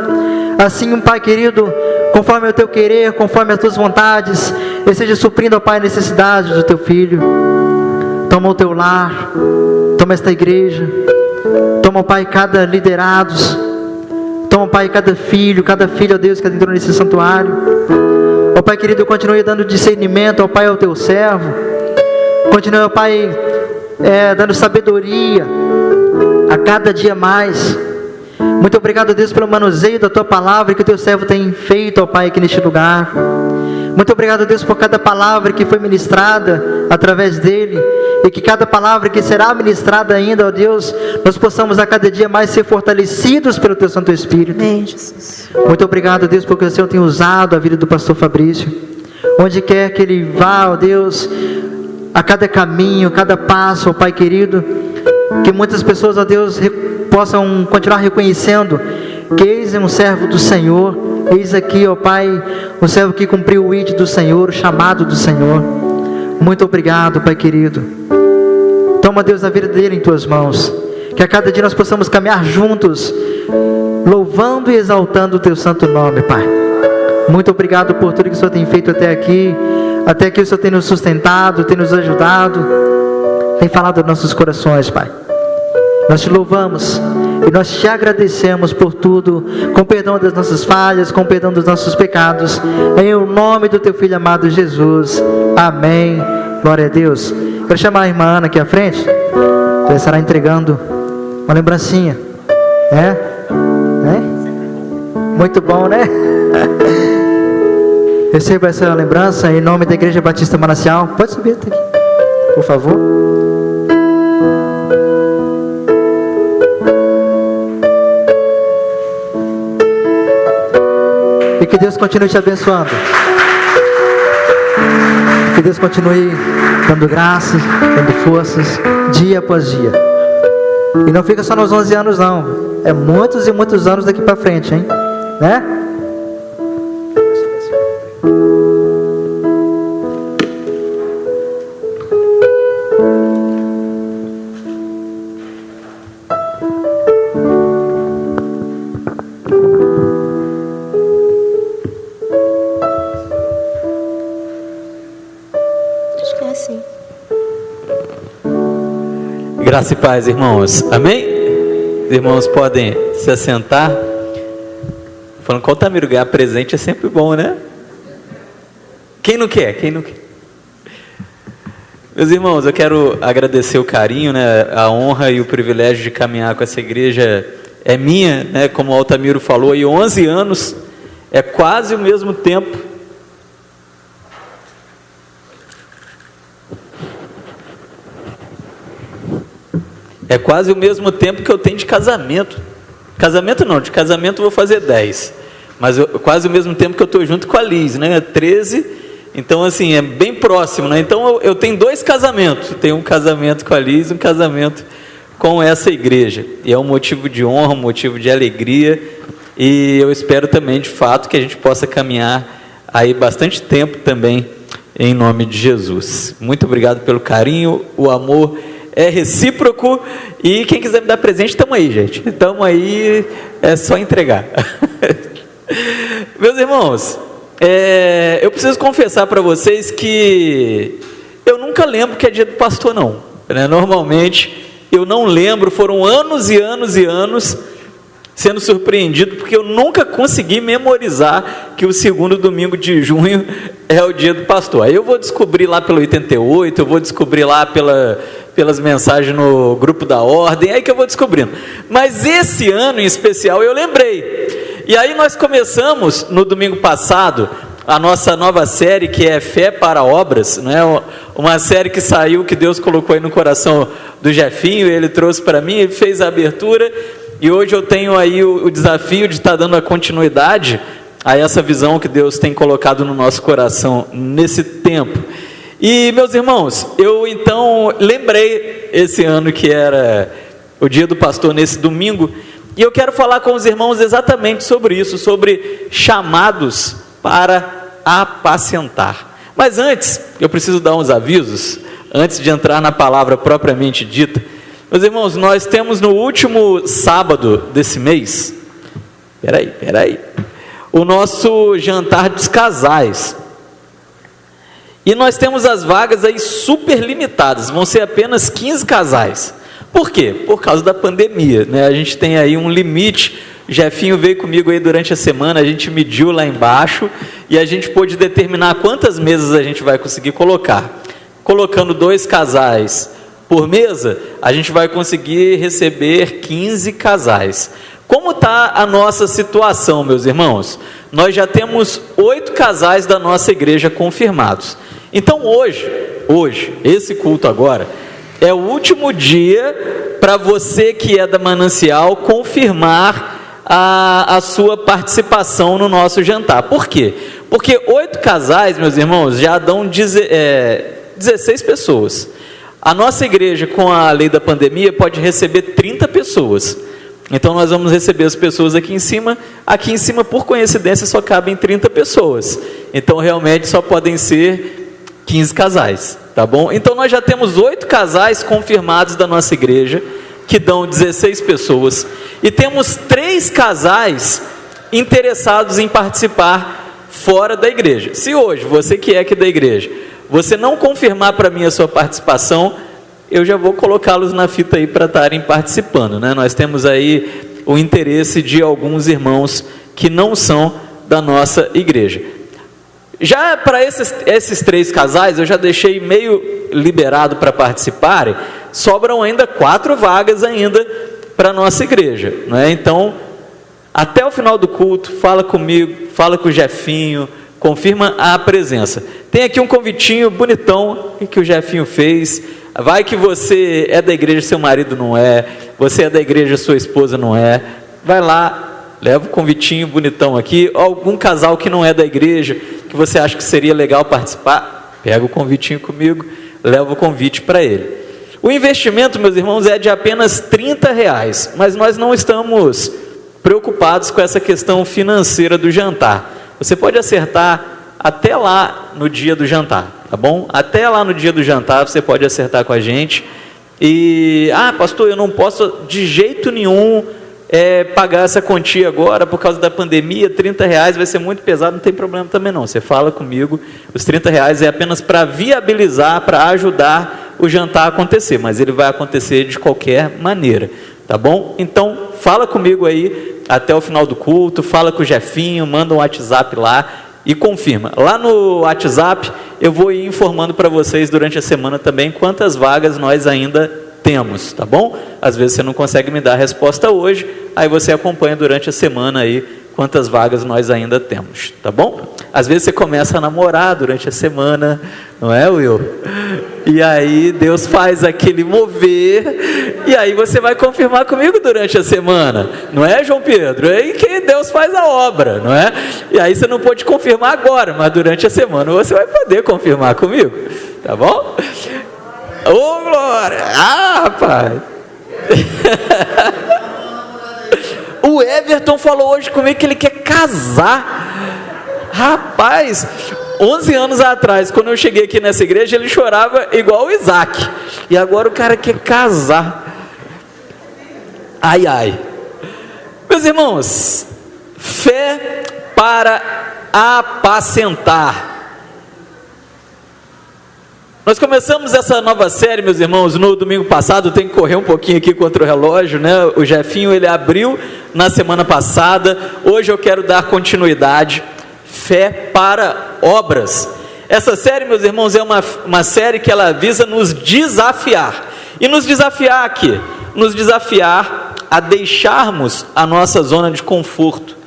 Assim, Pai querido, conforme o teu querer, conforme as tuas vontades, e seja suprindo, ó Pai, a necessidade do teu filho. Toma o teu lar, toma esta igreja, toma, ó Pai, cada liderados, toma, ó Pai, cada filho, ó Deus, que entrou nesse santuário. Ó Pai querido, continue dando discernimento, ó Pai, ao teu servo. Continue, ó Pai, dando sabedoria a cada dia mais. Muito obrigado, Deus, pelo manuseio da tua palavra que o teu servo tem feito, ó Pai, aqui neste lugar. Muito obrigado, Deus, por cada palavra que foi ministrada através dele, e que cada palavra que será ministrada ainda, ó Deus, nós possamos a cada dia mais ser fortalecidos pelo teu Santo Espírito. Amém, Jesus. Muito obrigado, Deus, porque o Senhor tem usado a vida do pastor Fabrício, onde quer que ele vá, ó Deus, a cada caminho, cada passo, ó Pai querido, que muitas pessoas, ó Deus, possam continuar reconhecendo que eis é um servo do Senhor. Eis aqui, ó Pai, um servo que cumpriu o ID do Senhor, o chamado do Senhor. Muito obrigado, Pai querido. Toma, Deus, a vida dele em Tuas mãos. Que a cada dia nós possamos caminhar juntos, louvando e exaltando o Teu santo nome, Pai. Muito obrigado por tudo que o Senhor tem feito até aqui. Até aqui o Senhor tem nos sustentado, tem nos ajudado, tem falado aos nossos corações, Pai. Nós Te louvamos e nós Te agradecemos por tudo, com perdão das nossas falhas, com perdão dos nossos pecados, em o nome do Teu Filho amado Jesus. Amém. Glória a Deus. Quero chamar a irmã Ana aqui à frente. Ela estará entregando uma lembrancinha. Muito bom, né? Receba essa lembrança em nome da Igreja Batista Manancial. Pode subir até aqui, por favor. E que Deus continue te abençoando. Que Deus continue dando graças, dando forças, dia após dia. E não fica só nos 11 anos não. É muitos e muitos anos daqui para frente, hein? Né? Acho que é assim. Graça e paz, irmãos. Amém? Os irmãos podem se assentar. Falando que o Altamiro ganhar presente é sempre bom, né? Quem não quer? Quem não quer? Meus irmãos, eu quero agradecer o carinho, né? A honra e o privilégio de caminhar com essa igreja é minha, né? Como o Altamiro falou, e 11 anos é quase o mesmo tempo. É quase o mesmo tempo que eu tenho de casamento. Casamento não, de casamento eu vou fazer 10. Mas quase o mesmo tempo que eu estou junto com a Liz, né? 13. Então, assim, é bem próximo, né? Então, eu tenho 2 casamentos. Tenho um casamento com a Liz e um casamento com essa igreja. E é um motivo de honra, um motivo de alegria. E eu espero também, de fato, que a gente possa caminhar aí bastante tempo também, em nome de Jesus. Muito obrigado pelo carinho, o amor é recíproco. E quem quiser me dar presente, estamos aí, gente. Estamos aí, é só entregar. Meus irmãos, eu preciso confessar para vocês que eu nunca lembro que é dia do pastor, não, né? Normalmente eu não lembro, foram anos e anos e anos sendo surpreendido, porque eu nunca consegui memorizar que o segundo domingo de junho é o dia do pastor. Aí eu vou descobrir lá pelo 88, eu vou descobrir lá pelas mensagens no grupo da ordem, aí que eu vou descobrindo. Mas esse ano em especial eu lembrei. E aí nós começamos no domingo passado a nossa nova série, que é Fé para Obras, né? Uma série que saiu, que Deus colocou aí no coração do Jefinho, ele trouxe para mim, ele fez a abertura, e hoje eu tenho aí o desafio de estar dando a continuidade a essa visão que Deus tem colocado no nosso coração nesse tempo. E, meus irmãos, eu então lembrei esse ano que era o dia do pastor nesse domingo, e eu quero falar com os irmãos exatamente sobre isso, sobre chamados para apacentar. Mas antes, eu preciso dar uns avisos, antes de entrar na palavra propriamente dita. Meus irmãos, nós temos no último sábado desse mês, peraí, o nosso jantar dos casais. E nós temos as vagas aí super limitadas, vão ser apenas 15 casais. Por quê? Por causa da pandemia, né? A gente tem aí um limite. O Jefinho veio comigo aí durante a semana, a gente mediu lá embaixo e a gente pôde determinar quantas mesas a gente vai conseguir colocar. Colocando 2 casais por mesa, a gente vai conseguir receber 15 casais. Como está a nossa situação, meus irmãos? Nós já temos 8 casais da nossa igreja confirmados. Então hoje, esse culto agora, é o último dia para você que é da Manancial confirmar a sua participação no nosso jantar. Por quê? Porque 8 casais, meus irmãos, já dão 16 pessoas. A nossa igreja, com a lei da pandemia, pode receber 30 pessoas. Então nós vamos receber as pessoas aqui em cima. Aqui em cima, por coincidência, só cabem 30 pessoas. Então realmente só podem ser 15 casais, tá bom? Então nós já temos 8 casais confirmados da nossa igreja, que dão 16 pessoas. E temos 3 casais interessados em participar fora da igreja. Se hoje, você que é aqui da igreja, você não confirmar para mim a sua participação, eu já vou colocá-los na fita aí para estarem participando, né? Nós temos aí o interesse de alguns irmãos que não são da nossa igreja. Já para esses 3 casais, eu já deixei meio liberado para participarem. Sobram ainda 4 vagas ainda para a nossa igreja, né? Então, até o final do culto, fala comigo, fala com o Jefinho, confirma a presença. Tem aqui um convitinho bonitão que o Jefinho fez. Vai que você é da igreja, seu marido não é, você é da igreja, sua esposa não é. Vai lá, leva o convitinho bonitão aqui. Algum casal que não é da igreja, que você acha que seria legal participar, pega o convitinho comigo, leva o convite para ele. O investimento, meus irmãos, é de apenas R$30, mas nós não estamos preocupados com essa questão financeira do jantar. Você pode acertar até lá no dia do jantar, tá bom? Até lá no dia do jantar você pode acertar com a gente. E, pastor, eu não posso de jeito nenhum pagar essa quantia agora por causa da pandemia, R$30 vai ser muito pesado, não tem problema também não. Você fala comigo, os R$30 é apenas para viabilizar, para ajudar o jantar a acontecer, mas ele vai acontecer de qualquer maneira, tá bom? Então, fala comigo aí até o final do culto, fala com o Jefinho, manda um WhatsApp lá e confirma. Lá no WhatsApp eu vou ir informando para vocês durante a semana também quantas vagas nós ainda temos, tá bom? Às vezes você não consegue me dar a resposta hoje, aí você acompanha durante a semana aí quantas vagas nós ainda temos, tá bom? Às vezes você começa a namorar durante a semana, não é, Will? E aí Deus faz aquele mover, e aí você vai confirmar comigo durante a semana, não é, João Pedro? É aí que Deus faz a obra, não é? E aí você não pode confirmar agora, mas durante a semana você vai poder confirmar comigo, tá bom? Ô, glória! Rapaz! O Everton falou hoje comigo que ele quer casar. Rapaz, 11 anos atrás, quando eu cheguei aqui nessa igreja, ele chorava igual o Isaac. E agora o cara quer casar. Ai, ai. Meus irmãos, fé para apacentar. Nós começamos essa nova série, meus irmãos, no domingo passado. Tem que correr um pouquinho aqui contra o relógio, né? O Jefinho, ele abriu na semana passada. Hoje eu quero dar continuidade. Fé para obras. Essa série, meus irmãos, é uma série que ela visa nos desafiar. E nos desafiar aqui? Nos desafiar a deixarmos a nossa zona de conforto.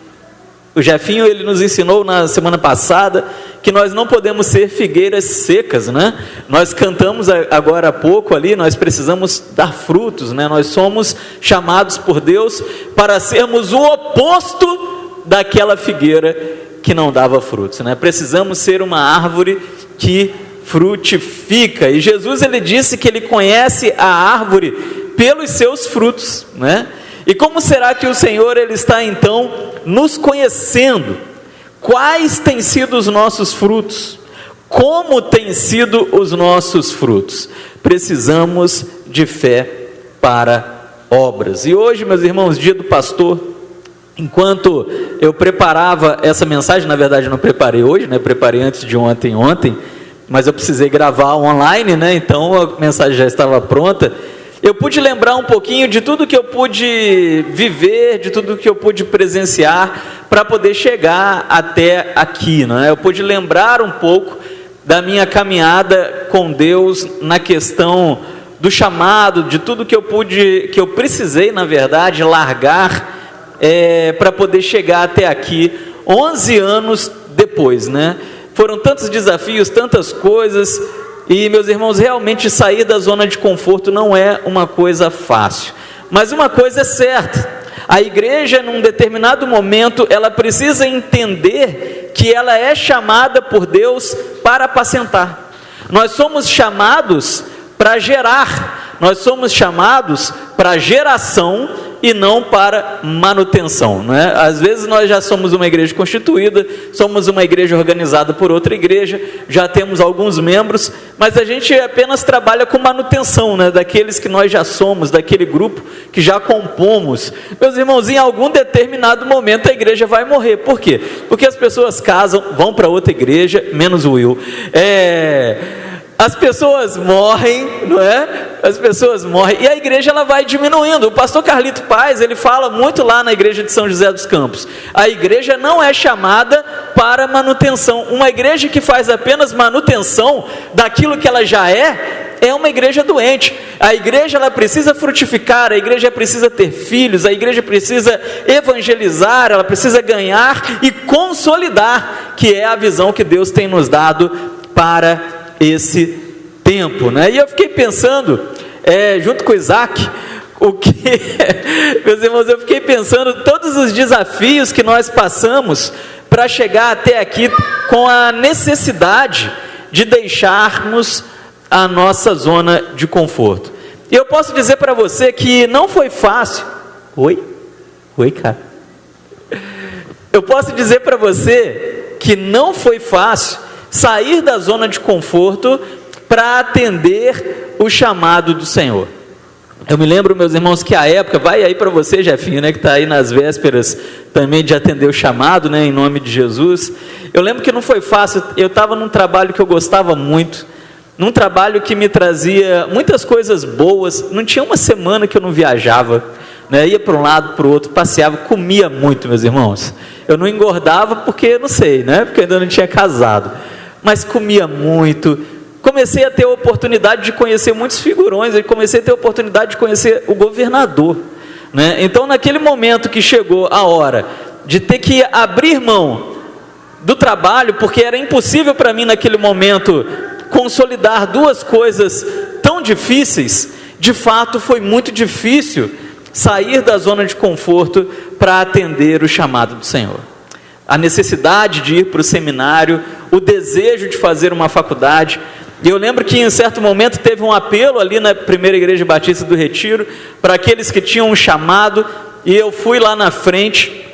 O Jefinho, ele nos ensinou na semana passada que nós não podemos ser figueiras secas, né? Nós cantamos agora há pouco ali, nós precisamos dar frutos, né? Nós somos chamados por Deus para sermos o oposto daquela figueira que não dava frutos, né? Precisamos ser uma árvore que frutifica. E Jesus, ele disse que ele conhece a árvore pelos seus frutos, né? E como será que o Senhor, ele está então nos conhecendo? Quais têm sido os nossos frutos? Como têm sido os nossos frutos? Precisamos de fé para obras. E hoje, meus irmãos, dia do pastor, enquanto eu preparava essa mensagem, na verdade não preparei hoje, né? Preparei antes de ontem, mas eu precisei gravar online, né? Então a mensagem já estava pronta. Eu pude lembrar um pouquinho de tudo que eu pude viver, de tudo que eu pude presenciar para poder chegar até aqui, não é? Eu pude lembrar um pouco da minha caminhada com Deus na questão do chamado, de tudo que eu precisei, na verdade, largar para poder chegar até aqui, 11 anos depois, né? Foram tantos desafios, tantas coisas. E, meus irmãos, realmente sair da zona de conforto não é uma coisa fácil. Mas uma coisa é certa: a igreja, num determinado momento, ela precisa entender que ela é chamada por Deus para apacentar. Nós somos chamados para gerar, nós somos chamados para geração e não para manutenção, não é? Às vezes nós já somos uma igreja constituída, somos uma igreja organizada por outra igreja, já temos alguns membros, mas a gente apenas trabalha com manutenção, né? Daqueles que nós já somos, daquele grupo que já compomos. Meus irmãos, em algum determinado momento a igreja vai morrer. Por quê? Porque as pessoas casam, vão para outra igreja, menos o Will. As pessoas morrem, não é? As pessoas morrem e a igreja ela vai diminuindo. O pastor Carlito Paz, ele fala muito lá na igreja de São José dos Campos. A igreja não é chamada para manutenção. Uma igreja que faz apenas manutenção daquilo que ela já é uma igreja doente. A igreja ela precisa frutificar, a igreja precisa ter filhos, a igreja precisa evangelizar, ela precisa ganhar e consolidar, que é a visão que Deus tem nos dado para esse tempo, né? E eu fiquei pensando, junto com o Isaac, meus irmãos, eu fiquei pensando todos os desafios que nós passamos para chegar até aqui, com a necessidade de deixarmos a nossa zona de conforto. E eu posso dizer para você que não foi fácil. Oi, cara. Eu posso dizer para você que não foi fácil sair da zona de conforto para atender o chamado do Senhor. Eu me lembro, meus irmãos, que a época, vai aí para você, Jefinho, né, que está aí nas vésperas também de atender o chamado, né, em nome de Jesus. Eu lembro que não foi fácil. Eu estava num trabalho que eu gostava muito, num trabalho que me trazia muitas coisas boas. Não tinha uma semana que eu não viajava, né, ia para um lado, para o outro, passeava, comia muito, meus irmãos. Eu não engordava porque, não sei, né, porque eu ainda não tinha casado, mas comia muito. Comecei a ter a oportunidade de conhecer muitos figurões, e comecei a ter a oportunidade de conhecer o governador, né? Então, naquele momento que chegou a hora de ter que abrir mão do trabalho, porque era impossível para mim naquele momento consolidar duas coisas tão difíceis, de fato foi muito difícil sair da zona de conforto para atender o chamado do Senhor. A necessidade de ir para o seminário, o desejo de fazer uma faculdade. E eu lembro que em certo momento teve um apelo ali na primeira igreja batista do Retiro, para aqueles que tinham um chamado, e eu fui lá na frente,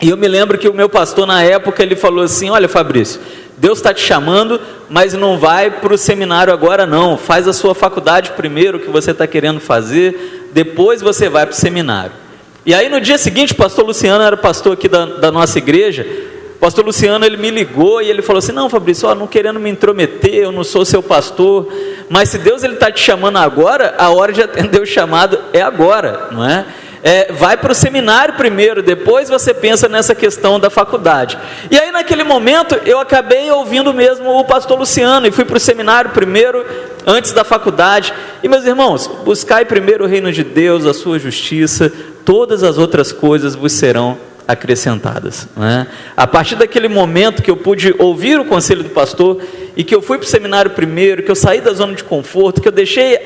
e eu me lembro que o meu pastor na época, ele falou assim: olha, Fabrício, Deus está te chamando, mas não vai para o seminário agora não, faz a sua faculdade primeiro, o que você está querendo fazer, depois você vai para o seminário. E aí no dia seguinte, o pastor Luciano era pastor aqui da nossa igreja. O pastor Luciano, ele me ligou e ele falou assim: não, Fabrício, não querendo me intrometer, eu não sou seu pastor, mas se Deus está te chamando agora, a hora de atender o chamado é agora, não é? Vai para o seminário primeiro, depois você pensa nessa questão da faculdade. E aí naquele momento eu acabei ouvindo mesmo o pastor Luciano, e fui para o seminário primeiro, antes da faculdade. E meus irmãos, buscai primeiro o reino de Deus, a sua justiça, todas as outras coisas vos serão acrescentadas, né? A partir daquele momento que eu pude ouvir o conselho do pastor, e que eu fui para o seminário primeiro, que eu saí da zona de conforto, que eu deixei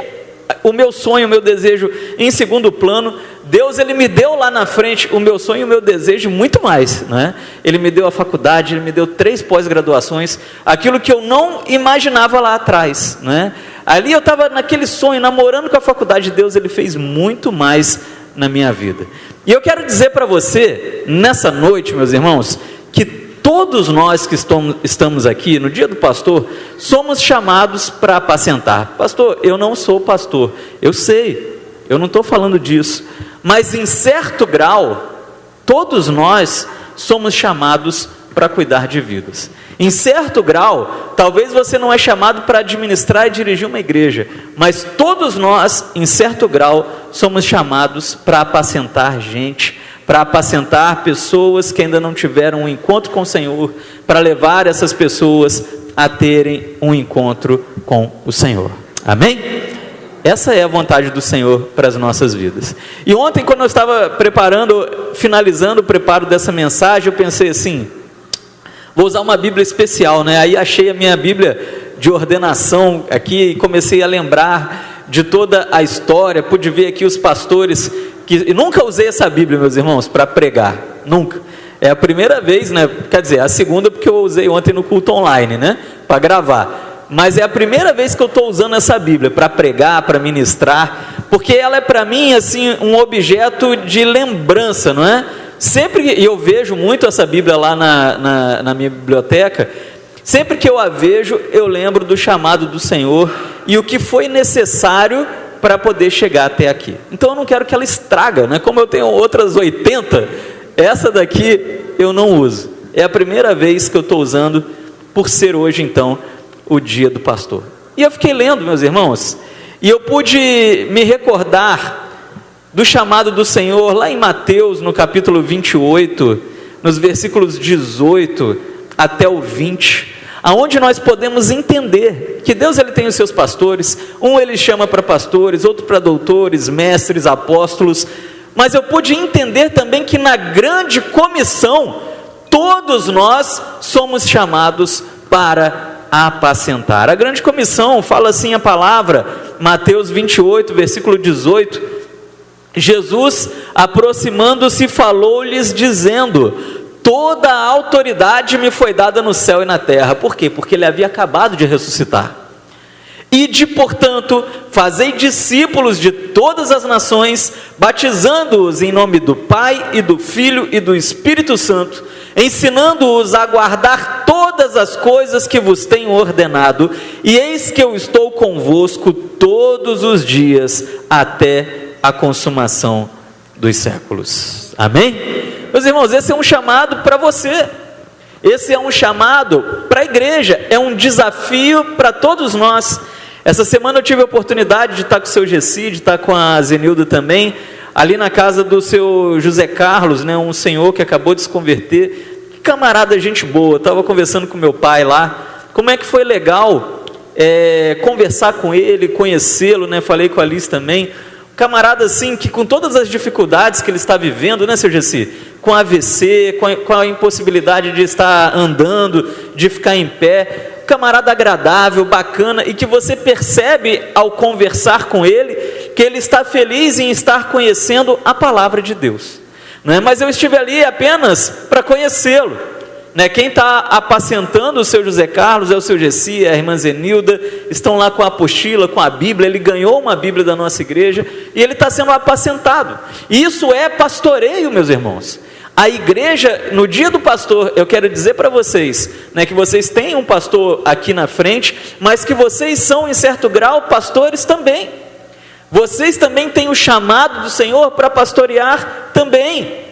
o meu sonho, o meu desejo em segundo plano, Deus, ele me deu lá na frente o meu sonho e o meu desejo muito mais, né? Ele me deu a faculdade, ele me deu 3 pós-graduações, aquilo que eu não imaginava lá atrás, né? Ali eu estava naquele sonho, namorando com a faculdade. Deus, ele fez muito mais na minha vida. E eu quero dizer para você, nessa noite, meus irmãos, que todos nós que estamos aqui, no dia do pastor, somos chamados para apacentar. Pastor, eu não sou pastor, eu sei, eu não estou falando disso, mas em certo grau, todos nós somos chamados para cuidar de vidas. Em certo grau, talvez você não é chamado para administrar e dirigir uma igreja, mas todos nós, em certo grau, somos chamados para apacentar gente, para apacentar pessoas que ainda não tiveram um encontro com o Senhor, para levar essas pessoas a terem um encontro com o Senhor. Amém? Essa é a vontade do Senhor para as nossas vidas. E ontem, quando eu estava finalizando o preparo dessa mensagem, eu pensei assim: vou usar uma Bíblia especial, né? Aí achei a minha Bíblia de ordenação aqui e comecei a lembrar de toda a história. Pude ver aqui os pastores que... Nunca usei essa Bíblia, meus irmãos, para pregar, nunca. É a primeira vez, né? Quer dizer, a segunda porque eu usei ontem no culto online, né? Para gravar. Mas é a primeira vez que eu estou usando essa Bíblia para pregar, para ministrar, porque ela é para mim assim um objeto de lembrança, não é? Sempre, e eu vejo muito essa Bíblia lá na minha biblioteca, sempre que eu a vejo, eu lembro do chamado do Senhor e o que foi necessário para poder chegar até aqui. Então eu não quero que ela estraga, né? Como eu tenho outras 80, essa daqui eu não uso. É a primeira vez que eu estou usando, por ser hoje então o dia do pastor. E eu fiquei lendo, meus irmãos, e eu pude me recordar do chamado do Senhor lá em Mateus, no capítulo 28, nos versículos 18 até o 20, aonde nós podemos entender que Deus ele tem os seus pastores, um ele chama para pastores, outro para doutores, mestres, apóstolos, mas eu pude entender também que na grande comissão, todos nós somos chamados para apacentar. A grande comissão fala assim a palavra, Mateus 28, versículo 18, Jesus, aproximando-se, falou-lhes dizendo: toda a autoridade me foi dada no céu e na terra. Por quê? Porque ele havia acabado de ressuscitar. Ide, portanto, fazei discípulos de todas as nações, batizando-os em nome do Pai e do Filho e do Espírito Santo, ensinando-os a guardar todas as coisas que vos tenho ordenado, e eis que eu estou convosco todos os dias até a consumação dos séculos. Amém? Meus irmãos, esse é um chamado para você, esse é um chamado para a igreja, é um desafio para todos nós. Essa semana eu tive a oportunidade de estar com o seu Gessi, de estar com a Zenilda também, ali na casa do seu José Carlos, né, um senhor que acabou de se converter, que camarada, gente boa. Eu estava conversando com meu pai lá, como é que foi legal conversar com ele, conhecê-lo, né? Falei com a Alice também, camarada assim, que com todas as dificuldades que ele está vivendo, né, seu Gessi? Com AVC, com a impossibilidade de estar andando, de ficar em pé, camarada agradável, bacana, e que você percebe ao conversar com ele, que ele está feliz em estar conhecendo a palavra de Deus, não é? Mas eu estive ali apenas para conhecê-lo, né? Quem está apacentando o seu José Carlos é o seu Gessi, a irmã Zenilda, estão lá com a apostila, com a Bíblia. Ele ganhou uma Bíblia da nossa igreja e ele está sendo apacentado. Isso é pastoreio, meus irmãos. A igreja, no dia do pastor, eu quero dizer para vocês, né, que vocês têm um pastor aqui na frente, mas que vocês são, em certo grau, pastores também. Vocês também têm o chamado do Senhor para pastorear também.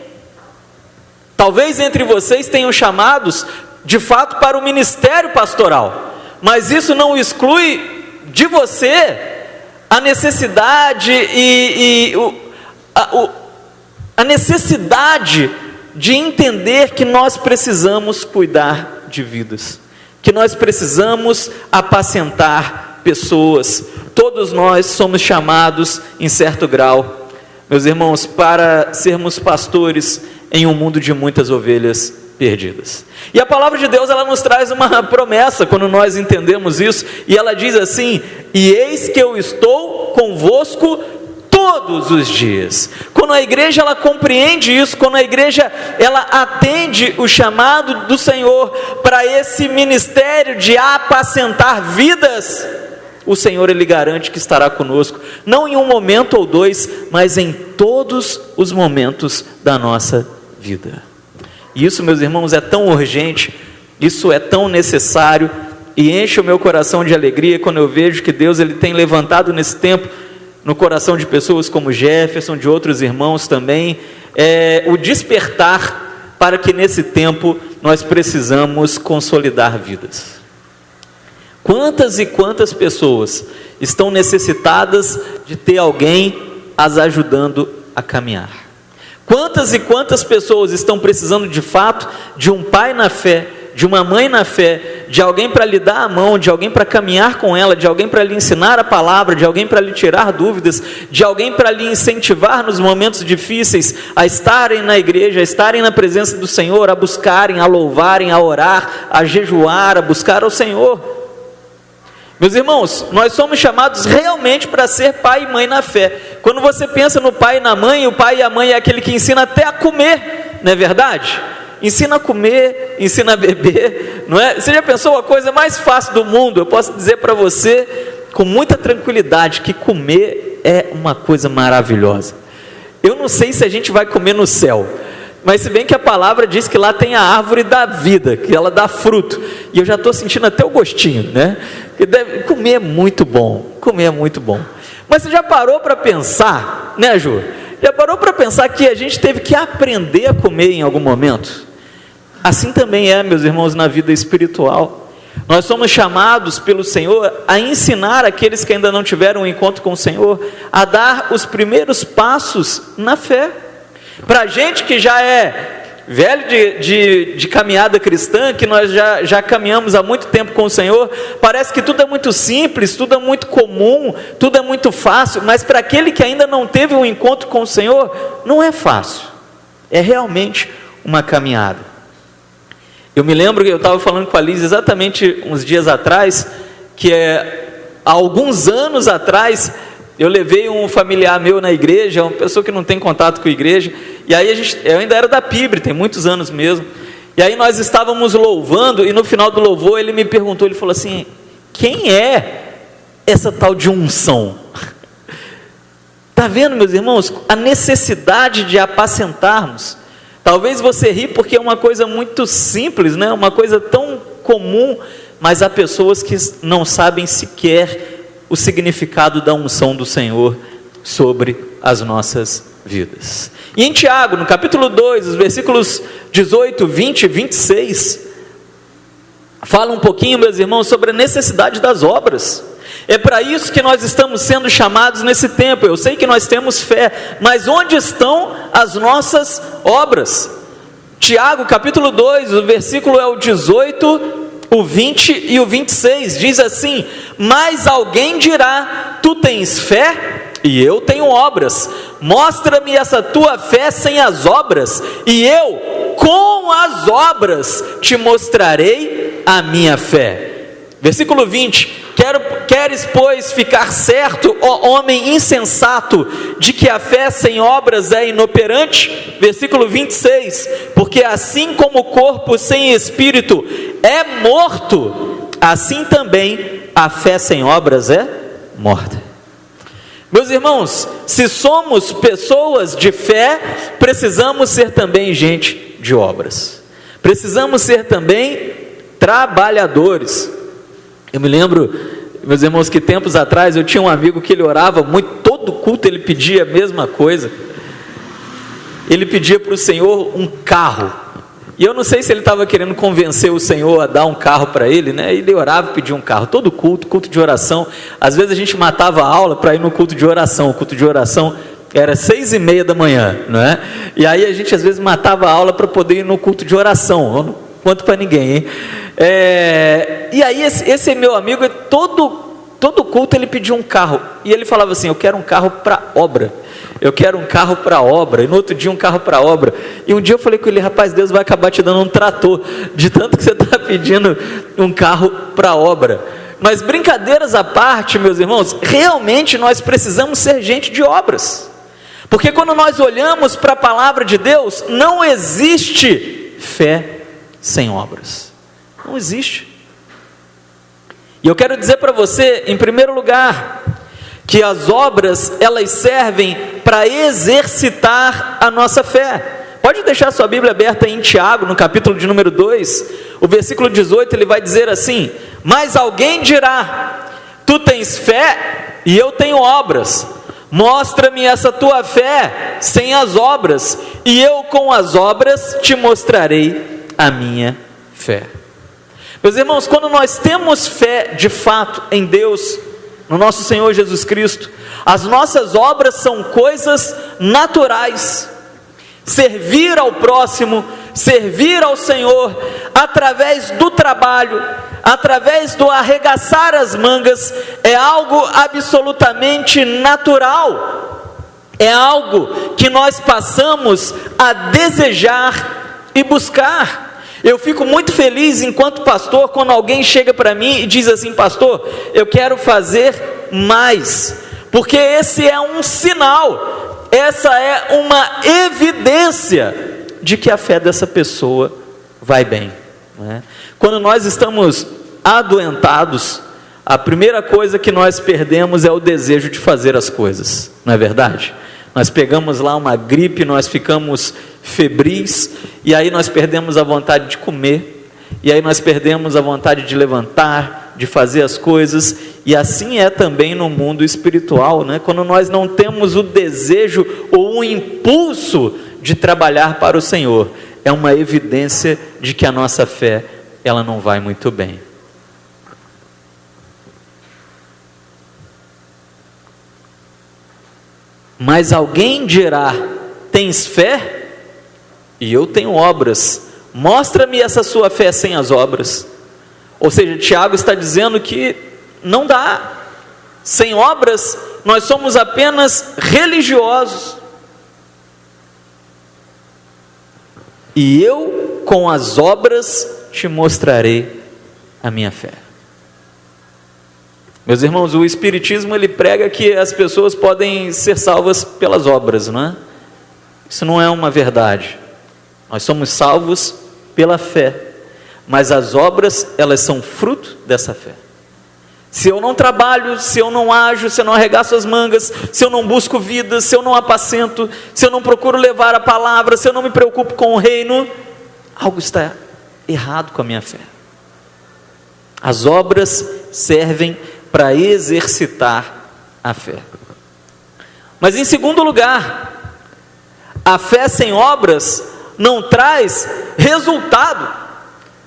Talvez entre vocês tenham chamados, de fato, para o ministério pastoral, mas isso não exclui de você a necessidade a necessidade de entender que nós precisamos cuidar de vidas, que nós precisamos apacentar pessoas. Todos nós somos chamados, em certo grau, meus irmãos, para sermos pastores em um mundo de muitas ovelhas perdidas. E a palavra de Deus, ela nos traz uma promessa quando nós entendemos isso, e ela diz assim: e eis que eu estou convosco todos os dias. Quando a igreja ela compreende isso, quando a igreja ela atende o chamado do Senhor para esse ministério de apacentar vidas, o Senhor ele garante que estará conosco, não em um momento ou dois, mas em todos os momentos da nossa vida. E isso, meus irmãos, é tão urgente, isso é tão necessário, e enche o meu coração de alegria quando eu vejo que Deus ele tem levantado nesse tempo no coração de pessoas como Jefferson, de outros irmãos também, o despertar para que nesse tempo nós precisamos consolidar vidas. Quantas e quantas pessoas estão necessitadas de ter alguém as ajudando a caminhar? Quantas e quantas pessoas estão precisando de fato de um pai na fé, de uma mãe na fé, de alguém para lhe dar a mão, de alguém para caminhar com ela, de alguém para lhe ensinar a palavra, de alguém para lhe tirar dúvidas, de alguém para lhe incentivar nos momentos difíceis, a estarem na igreja, a estarem na presença do Senhor, a buscarem, a louvarem, a orar, a jejuar, a buscar ao Senhor. Meus irmãos, nós somos chamados realmente para ser pai e mãe na fé. Quando você pensa no pai e na mãe, o pai e a mãe é aquele que ensina até a comer, não é verdade? Ensina a comer, ensina a beber, não é? Você já pensou a coisa mais fácil do mundo? Eu posso dizer para você com muita tranquilidade que comer é uma coisa maravilhosa. Eu não sei se a gente vai comer no céu, mas se bem que a palavra diz que lá tem a árvore da vida, que ela dá fruto, e eu já estou sentindo até o gostinho, né? Comer é muito bom, comer é muito bom. Mas você já parou para pensar, né, Ju? Já parou para pensar que a gente teve que aprender a comer em algum momento? Assim também é, meus irmãos, na vida espiritual. Nós somos chamados pelo Senhor a ensinar aqueles que ainda não tiveram um encontro com o Senhor a dar os primeiros passos na fé. Para a gente que já é velho de caminhada cristã, que nós já caminhamos há muito tempo com o Senhor, parece que tudo é muito simples, tudo é muito comum, tudo é muito fácil, mas para aquele que ainda não teve um encontro com o Senhor, não é fácil, é realmente uma caminhada. Eu me lembro que eu estava falando com a Liz exatamente uns dias atrás, que há alguns anos atrás, eu levei um familiar meu na igreja, uma pessoa que não tem contato com a igreja, e aí eu ainda era da PIBRE, tem muitos anos mesmo, e aí nós estávamos louvando, e no final do louvor ele me perguntou, ele falou assim: quem é essa tal de unção? Está vendo, meus irmãos, a necessidade de apacentarmos? Talvez você ri porque é uma coisa muito simples, né? Uma coisa tão comum, mas há pessoas que não sabem sequer o significado da unção do Senhor sobre as nossas vidas. E em Tiago, no capítulo 2, os versículos 18, 20 e 26, fala um pouquinho, meus irmãos, sobre a necessidade das obras. É para isso que nós estamos sendo chamados nesse tempo. Eu sei que nós temos fé, mas onde estão as nossas obras? Tiago, capítulo 2, o versículo é o 18, o 20 e o 26, diz assim: mas alguém dirá, tu tens fé e eu tenho obras, mostra-me essa tua fé sem as obras, e eu com as obras te mostrarei a minha fé. Versículo 20, queres pois ficar certo, ó homem insensato, de que a fé sem obras é inoperante? Versículo 26, porque assim como o corpo sem espírito é morto, assim também a fé sem obras é morta. Meus irmãos, se somos pessoas de fé, precisamos ser também gente de obras, precisamos ser também trabalhadores. Eu me lembro, meus irmãos, que tempos atrás eu tinha um amigo que ele orava muito, todo culto ele pedia a mesma coisa. Ele pedia para o Senhor um carro, e eu não sei se ele estava querendo convencer o Senhor a dar um carro para ele, né? Ele orava e pedia um carro, todo culto de oração. Às vezes a gente matava a aula para ir no culto de oração. O culto de oração era 6:30 da manhã, não é? E aí a gente às vezes matava a aula para poder ir no culto de oração. Eu não conto para ninguém, hein? E aí esse meu amigo, todo culto ele pedia um carro, e ele falava assim: eu quero um carro para obra, eu quero um carro para obra, e no outro dia um carro para obra. E um dia eu falei com ele: rapaz, Deus vai acabar te dando um trator, de tanto que você está pedindo um carro para obra. Mas brincadeiras à parte, meus irmãos, realmente nós precisamos ser gente de obras, porque quando nós olhamos para a palavra de Deus, não existe fé sem obras, não existe. E eu quero dizer para você, em primeiro lugar, que as obras, elas servem para exercitar a nossa fé. Pode deixar sua Bíblia aberta em Tiago, no capítulo de número 2, o versículo 18, ele vai dizer assim: mas alguém dirá, tu tens fé e eu tenho obras, mostra-me essa tua fé sem as obras, e eu com as obras te mostrarei a minha fé. Meus irmãos, quando nós temos fé de fato em Deus, no nosso Senhor Jesus Cristo, as nossas obras são coisas naturais. Servir ao próximo, servir ao Senhor, através do trabalho, através do arregaçar as mangas, é algo absolutamente natural, é algo que nós passamos a desejar e buscar. Eu fico muito feliz enquanto pastor, quando alguém chega para mim e diz assim: pastor, eu quero fazer mais, porque esse é um sinal, essa é uma evidência de que a fé dessa pessoa vai bem, né? Quando nós estamos adoentados, a primeira coisa que nós perdemos é o desejo de fazer as coisas, não é verdade? Nós pegamos lá uma gripe, nós ficamos febris, e aí nós perdemos a vontade de comer, e aí nós perdemos a vontade de levantar, de fazer as coisas, e assim é também no mundo espiritual, né? Quando nós não temos o desejo ou o impulso de trabalhar para o Senhor, é uma evidência de que a nossa fé, ela não vai muito bem. Mas alguém dirá: tens fé? E eu tenho obras. Mostra-me essa sua fé sem as obras. Ou seja, Tiago está dizendo que não dá. Sem obras, nós somos apenas religiosos. E eu, com as obras, te mostrarei a minha fé. Meus irmãos, o Espiritismo, ele prega que as pessoas podem ser salvas pelas obras, não é? Isso não é uma verdade. Nós somos salvos pela fé, mas as obras, elas são fruto dessa fé. Se eu não trabalho, se eu não ajo, se eu não arregaço as mangas, se eu não busco vidas, se eu não apacento, se eu não procuro levar a palavra, se eu não me preocupo com o reino, algo está errado com a minha fé. As obras servem para exercitar a fé. Mas em segundo lugar, a fé sem obras não traz resultado.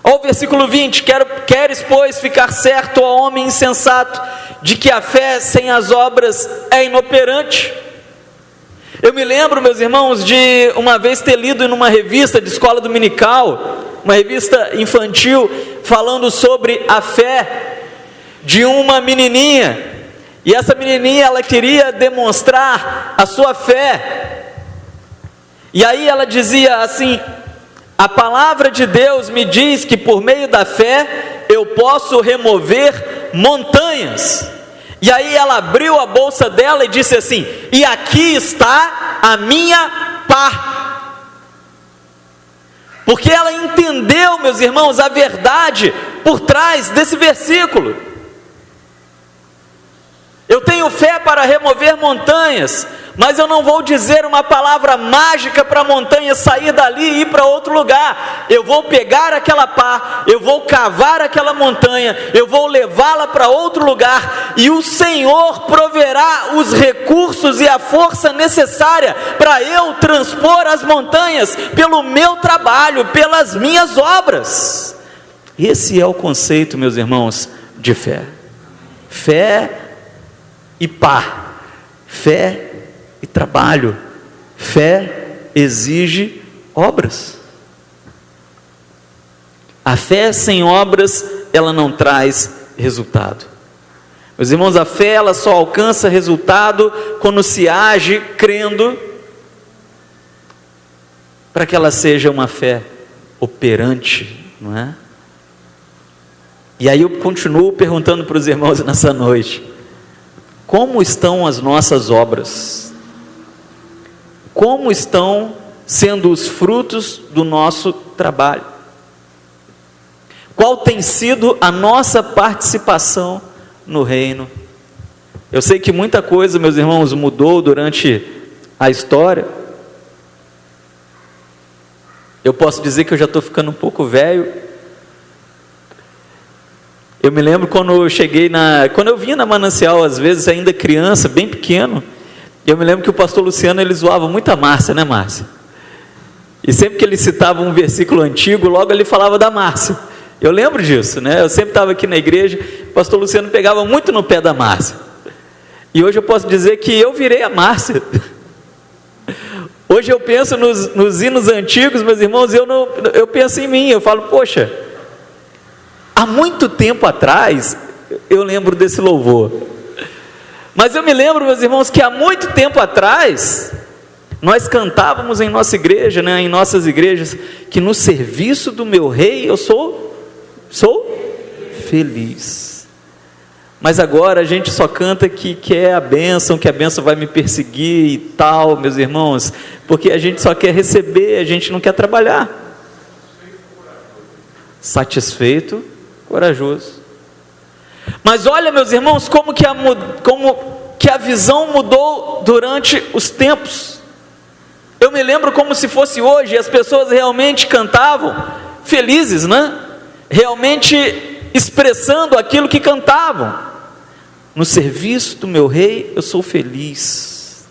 Olha o versículo 20: queres, pois, ficar certo, ó homem insensato, de que a fé sem as obras é inoperante. Eu me lembro, meus irmãos, de uma vez ter lido numa revista de escola dominical, uma revista infantil, falando sobre a fé de uma menininha, e essa menininha, ela queria demonstrar a sua fé, e aí ela dizia assim: a palavra de Deus me diz que por meio da fé eu posso remover montanhas. E aí ela abriu a bolsa dela e disse assim: e aqui está a minha pá. Porque ela entendeu, meus irmãos, a verdade por trás desse versículo. Eu tenho fé para remover montanhas, mas eu não vou dizer uma palavra mágica para a montanha sair dali e ir para outro lugar. Eu vou pegar aquela pá, eu vou cavar aquela montanha, eu vou levá-la para outro lugar, e o Senhor proverá os recursos e a força necessária para eu transpor as montanhas pelo meu trabalho, pelas minhas obras. Esse é o conceito, meus irmãos, de fé. Fé e pá, fé e trabalho. Fé exige obras. A fé sem obras, ela não traz resultado. Meus irmãos, a fé, ela só alcança resultado quando se age crendo, para que ela seja uma fé operante, não é? E aí eu continuo perguntando para os irmãos nessa noite: como estão as nossas obras? Como estão sendo os frutos do nosso trabalho? Qual tem sido a nossa participação no reino? Eu sei que muita coisa, meus irmãos, mudou durante a história. Eu posso dizer que eu já estou ficando um pouco velho. Eu me lembro quando eu vinha na Manancial, às vezes ainda criança, bem pequeno, eu me lembro que o pastor Luciano, ele zoava muito a Márcia, né, Márcia? E sempre que ele citava um versículo antigo, logo ele falava da Márcia. Eu lembro disso, né? Eu sempre estava aqui na igreja, o pastor Luciano pegava muito no pé da Márcia. E hoje eu posso dizer que eu virei a Márcia. Hoje eu penso nos hinos antigos, meus irmãos, eu penso em mim, eu falo: poxa, há muito tempo atrás, eu lembro desse louvor. Mas eu me lembro, meus irmãos, que há muito tempo atrás, nós cantávamos em nossa igreja, né, em nossas igrejas, que no serviço do meu rei eu sou feliz. Mas agora a gente só canta que quer a bênção, que a bênção vai me perseguir e tal, meus irmãos, porque a gente só quer receber, a gente não quer trabalhar. Satisfeito, corajoso. Mas olha, meus irmãos, como que a visão mudou durante os tempos. Eu me lembro como se fosse hoje, as pessoas realmente cantavam felizes, né? Realmente expressando aquilo que cantavam. No serviço do meu rei, eu sou feliz.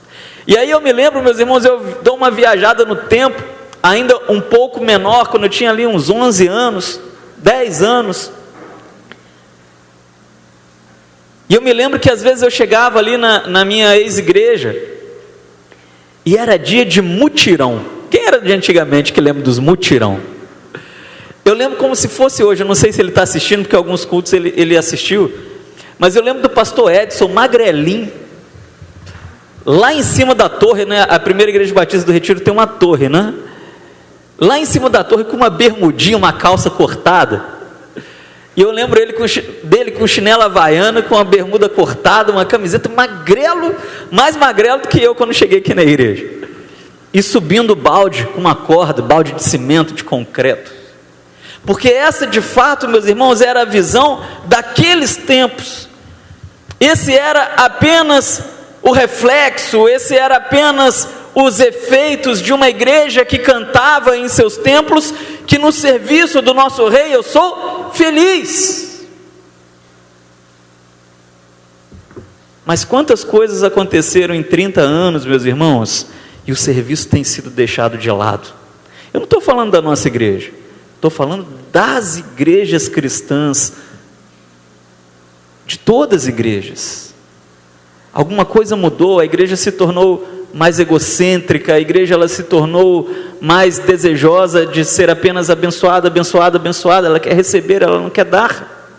E aí eu me lembro, meus irmãos, eu dou uma viajada no tempo, ainda um pouco menor, quando eu tinha ali uns 11 anos, 10 anos. E eu me lembro que às vezes eu chegava ali na minha ex-igreja, e era dia de mutirão. Quem era de antigamente que lembra dos mutirão? Eu lembro como se fosse hoje, eu não sei se ele está assistindo, porque alguns cultos ele assistiu, mas eu lembro do pastor Edson, magrelinho, lá em cima da torre, né? A primeira igreja batista do Retiro tem uma torre, né? Lá em cima da torre com uma bermudinha, uma calça cortada. E eu lembro dele com chinela havaiana, com a bermuda cortada, uma camiseta, magrelo, mais magrelo do que eu quando cheguei aqui na igreja. E subindo balde, com uma corda, balde de cimento, de concreto. Porque essa de fato, meus irmãos, era a visão daqueles tempos. Esse era apenas o reflexo, esse era apenas os efeitos de uma igreja que cantava em seus templos, que no serviço do nosso rei eu sou feliz. Mas quantas coisas aconteceram em 30 anos, meus irmãos, e o serviço tem sido deixado de lado. Eu não estou falando da nossa igreja, estou falando das igrejas cristãs, de todas as igrejas. Alguma coisa mudou, a igreja se tornou mais egocêntrica, a igreja ela se tornou mais desejosa de ser apenas abençoada, abençoada, abençoada. Ela quer receber, ela não quer dar.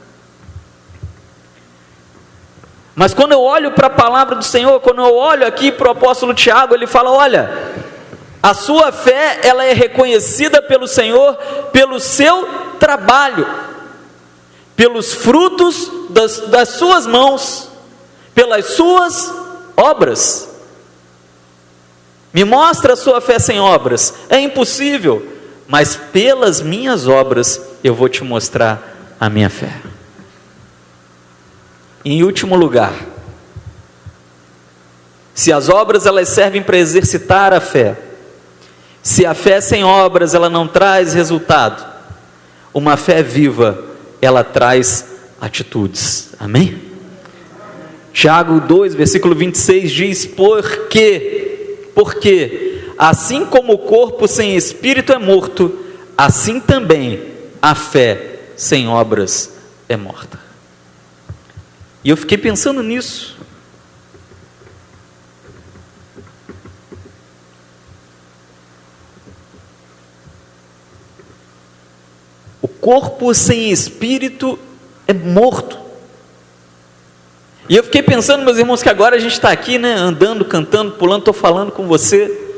Mas quando eu olho para a palavra do Senhor, quando eu olho aqui para o apóstolo Tiago, ele fala: olha, a sua fé ela é reconhecida pelo Senhor pelo seu trabalho, pelos frutos das suas mãos, pelas suas obras. Me mostra a sua fé sem obras. É impossível, mas pelas minhas obras eu vou te mostrar a minha fé. Em último lugar, se as obras elas servem para exercitar a fé, se a fé sem obras ela não traz resultado, uma fé viva ela traz atitudes. Amém? Tiago 2, versículo 26 diz: porque assim como o corpo sem espírito é morto, assim também a fé sem obras é morta. E eu fiquei pensando nisso. O corpo sem espírito é morto. E eu fiquei pensando, meus irmãos, que agora a gente está aqui, né, andando, cantando, pulando, estou falando com você,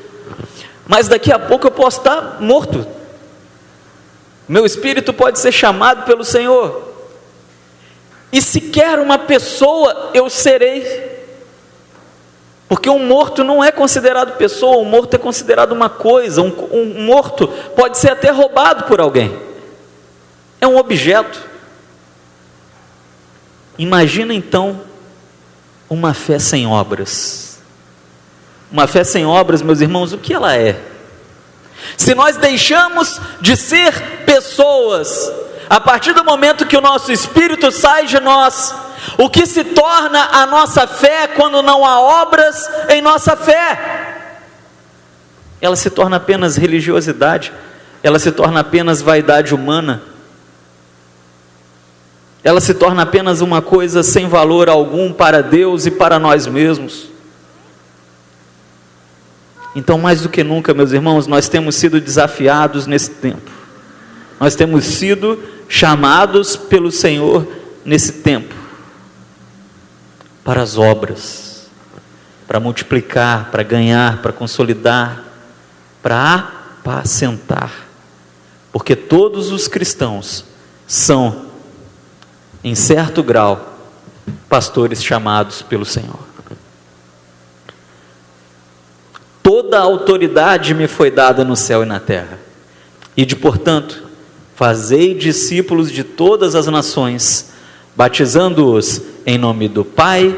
mas daqui a pouco eu posso estar morto. Meu espírito pode ser chamado pelo Senhor, e sequer uma pessoa eu serei, porque um morto não é considerado pessoa, um morto é considerado uma coisa, um morto pode ser até roubado por alguém, é um objeto. Imagina então uma fé sem obras. Uma fé sem obras, meus irmãos, o que ela é? Se nós deixamos de ser pessoas, a partir do momento que o nosso espírito sai de nós, o que se torna a nossa fé quando não há obras em nossa fé? Ela se torna apenas religiosidade, ela se torna apenas vaidade humana, ela se torna apenas uma coisa sem valor algum para Deus e para nós mesmos. Então, mais do que nunca, meus irmãos, nós temos sido desafiados nesse tempo, nós temos sido chamados pelo Senhor nesse tempo, para as obras, para multiplicar, para ganhar, para consolidar, para apacentar, porque todos os cristãos são, em certo grau, pastores chamados pelo Senhor. Toda a autoridade me foi dada no céu e na terra, e portanto, fazei discípulos de todas as nações, batizando-os em nome do Pai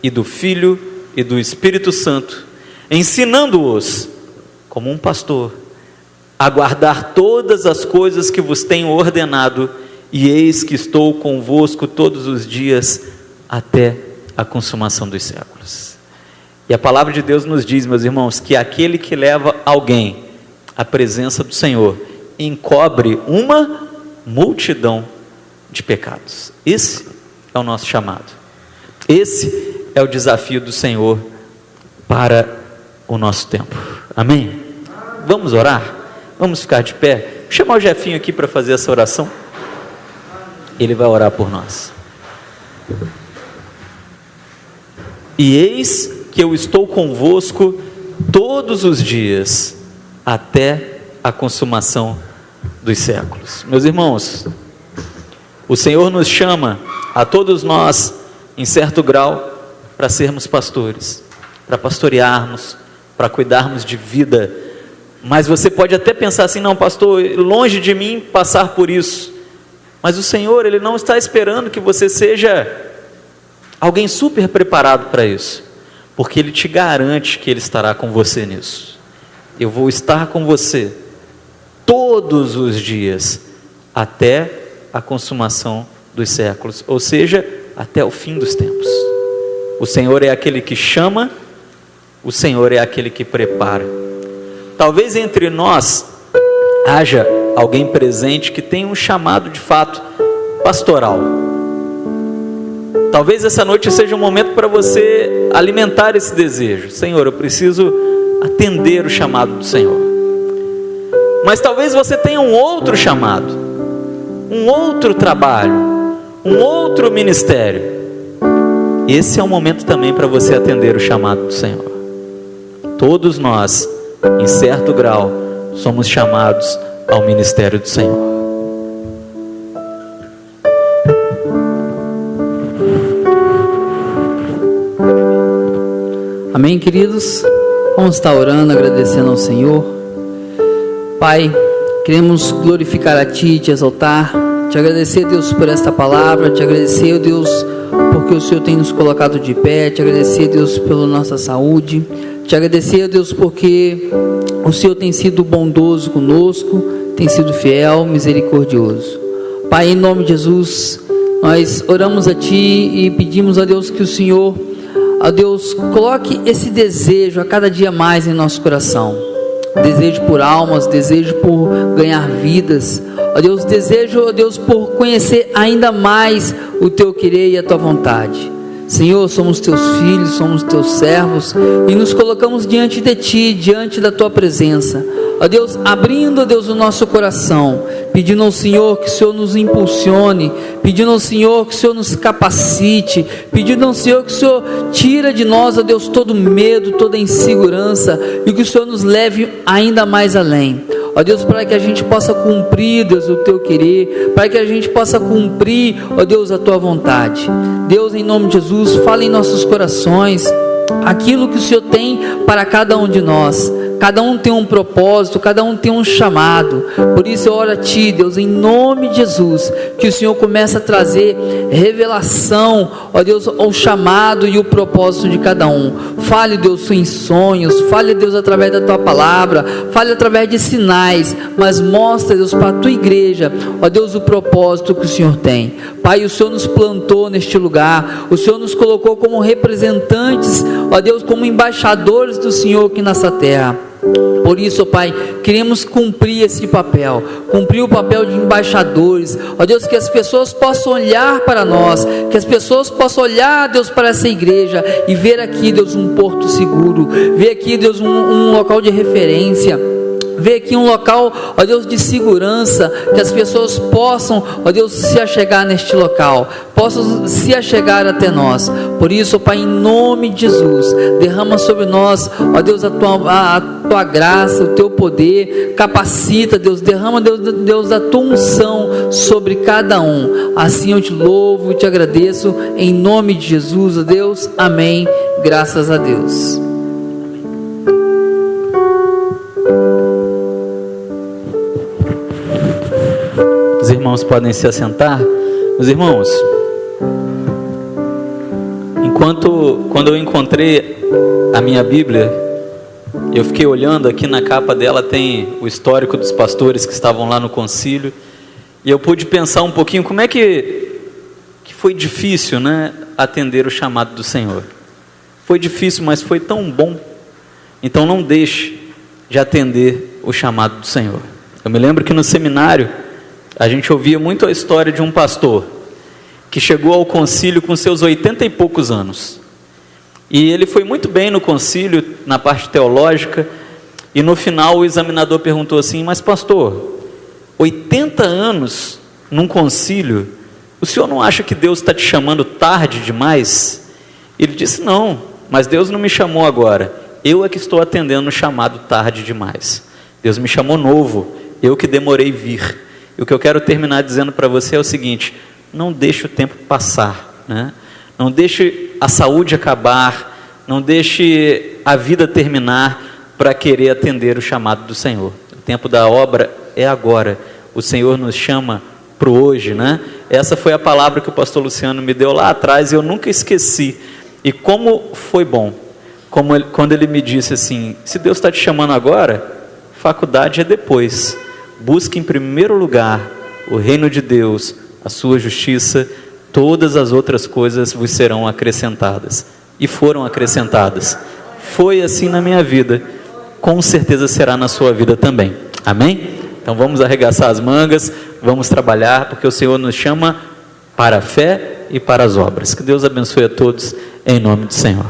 e do Filho e do Espírito Santo, ensinando-os, como um pastor, a guardar todas as coisas que vos tenho ordenado, e eis que estou convosco todos os dias até a consumação dos séculos. E a palavra de Deus nos diz, meus irmãos, que aquele que leva alguém à presença do Senhor encobre uma multidão de pecados. Esse é o nosso chamado. Esse é o desafio do Senhor para o nosso tempo. Amém? Vamos orar? Vamos ficar de pé? Vou chamar o Jefinho aqui para fazer essa oração. Ele vai orar por nós. E eis que eu estou convosco todos os dias, até a consumação dos séculos. Meus irmãos, o Senhor nos chama, a todos nós, em certo grau, para sermos pastores, para pastorearmos, para cuidarmos de vida. Mas você pode até pensar assim: não, pastor, longe de mim passar por isso. Mas o Senhor, Ele não está esperando que você seja alguém super preparado para isso, porque Ele te garante que Ele estará com você nisso. Eu vou estar com você todos os dias, até a consumação dos séculos, ou seja, até o fim dos tempos. O Senhor é aquele que chama, o Senhor é aquele que prepara. Talvez entre nós haja alguém presente que tem um chamado de fato pastoral. Talvez essa noite seja um momento para você alimentar esse desejo. Senhor, eu preciso atender o chamado do Senhor. Mas talvez você tenha um outro chamado, um outro trabalho, um outro ministério. Esse é um momento também para você atender o chamado do Senhor. Todos nós, em certo grau, somos chamados ao ministério do Senhor. Amém, queridos? Vamos estar orando, agradecendo ao Senhor. Pai, queremos glorificar a Ti, Te exaltar, Te agradecer, Deus, por esta palavra, Te agradecer, Deus, porque o Senhor tem nos colocado de pé, Te agradecer, Deus, pela nossa saúde, Te agradecer, Deus, porque o Senhor tem sido bondoso conosco, tem sido fiel, misericordioso. Pai, em nome de Jesus, nós oramos a Ti e pedimos a Deus que o Senhor, a Deus, coloque esse desejo a cada dia mais em nosso coração. Desejo por almas, desejo por ganhar vidas. Ó Deus, desejo, ó Deus, por conhecer ainda mais o Teu querer e a Tua vontade. Senhor, somos Teus filhos, somos Teus servos e nos colocamos diante de Ti, diante da Tua presença. Ó Deus, abrindo, ó Deus, o nosso coração, pedindo ao Senhor que o Senhor nos impulsione, pedindo ao Senhor que o Senhor nos capacite, pedindo ao Senhor que o Senhor tira de nós, ó Deus, todo medo, toda insegurança, e que o Senhor nos leve ainda mais além. Ó Deus, para que a gente possa cumprir, Deus, o Teu querer, para que a gente possa cumprir, ó Deus, a Tua vontade. Deus, em nome de Jesus, fala em nossos corações aquilo que o Senhor tem para cada um de nós. Cada um tem um propósito, cada um tem um chamado. Por isso eu oro a Ti, Deus, em nome de Jesus, que o Senhor comece a trazer revelação, ó Deus, ao chamado e o propósito de cada um. Fale, Deus, em sonhos, fale, Deus, através da Tua palavra, fale através de sinais, mas mostra, Deus, para a Tua igreja, ó Deus, o propósito que o Senhor tem. Pai, o Senhor nos plantou neste lugar, o Senhor nos colocou como representantes, ó Deus, como embaixadores do Senhor aqui nessa terra. Por isso, ó Pai, queremos cumprir esse papel, cumprir o papel de embaixadores, ó Deus, que as pessoas possam olhar para nós, que as pessoas possam olhar, Deus, para essa igreja e ver aqui, Deus, um porto seguro, ver aqui, Deus, um local de referência, ver aqui um local, ó Deus, de segurança, que as pessoas possam, ó Deus, se achegar neste local, possam se achegar até nós. Por isso, ó Pai, em nome de Jesus, derrama sobre nós, ó Deus, a Tua graça, o Teu poder, capacita, Deus, derrama, Deus, a Tua unção sobre cada um. Assim eu Te louvo e Te agradeço, em nome de Jesus, ó Deus, amém, graças a Deus. Os irmãos podem se assentar. Meus irmãos, quando eu encontrei a minha Bíblia, eu fiquei olhando aqui na capa dela, tem o histórico dos pastores que estavam lá no concílio, e eu pude pensar um pouquinho como é que foi difícil, né, atender o chamado do Senhor. Foi difícil, mas foi tão bom. Então não deixe de atender o chamado do Senhor. Eu me lembro que no seminário a gente ouvia muito a história de um pastor que chegou ao concílio com seus 80 e poucos anos. E ele foi muito bem no concílio, na parte teológica, e no final o examinador perguntou assim: mas pastor, 80 anos num concílio, o senhor não acha que Deus está te chamando tarde demais? Ele disse: não, mas Deus não me chamou agora, eu é que estou atendendo o chamado tarde demais. Deus me chamou novo, eu que demorei vir. E o que eu quero terminar dizendo para você é o seguinte: não deixe o tempo passar, né? Não deixe a saúde acabar, não deixe a vida terminar para querer atender o chamado do Senhor. O tempo da obra é agora. O Senhor nos chama para o hoje, né? Essa foi a palavra que o pastor Luciano me deu lá atrás e eu nunca esqueci. E como foi bom, quando ele me disse assim: se Deus está te chamando agora, faculdade é depois. Busque em primeiro lugar o reino de Deus, a sua justiça, todas as outras coisas vos serão acrescentadas. E foram acrescentadas. Foi assim na minha vida, com certeza será na sua vida também. Amém? Então vamos arregaçar as mangas, vamos trabalhar, porque o Senhor nos chama para a fé e para as obras. Que Deus abençoe a todos, em nome do Senhor.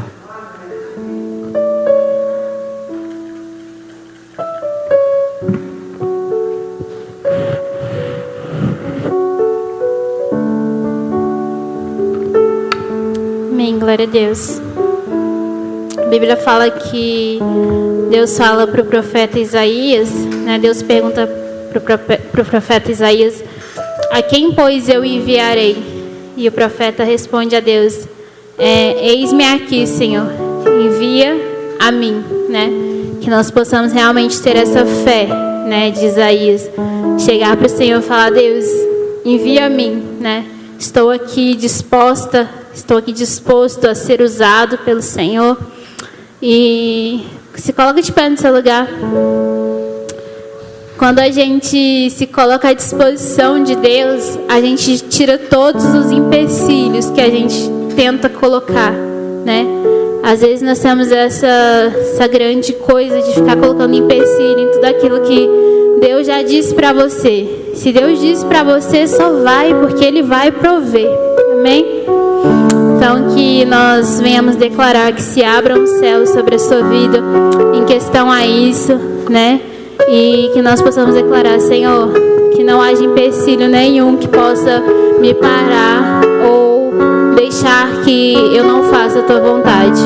Amém, glória a Deus. A Bíblia fala que Deus fala para o profeta Isaías, né? Deus pergunta para o profeta Isaías: a quem, pois, eu enviarei? E o profeta responde a Deus: eis-me aqui, Senhor, envia a mim, né? Que nós possamos realmente ter essa fé, né, de Isaías, chegar para o Senhor e falar: Deus, envia a mim, né? Estou aqui disposto a ser usado pelo Senhor. E se coloca de pé no seu lugar. Quando a gente se coloca à disposição de Deus, a gente tira todos os empecilhos que a gente tenta colocar, né? Às vezes nós temos essa grande coisa de ficar colocando empecilho em tudo aquilo que Deus já disse para você. Se Deus disse para você, só vai, porque Ele vai prover. Amém? Então que nós venhamos declarar que se abram os céus sobre a sua vida em questão a isso, né? E que nós possamos declarar: Senhor, que não haja empecilho nenhum que possa me parar ou deixar que eu não faça a Tua vontade.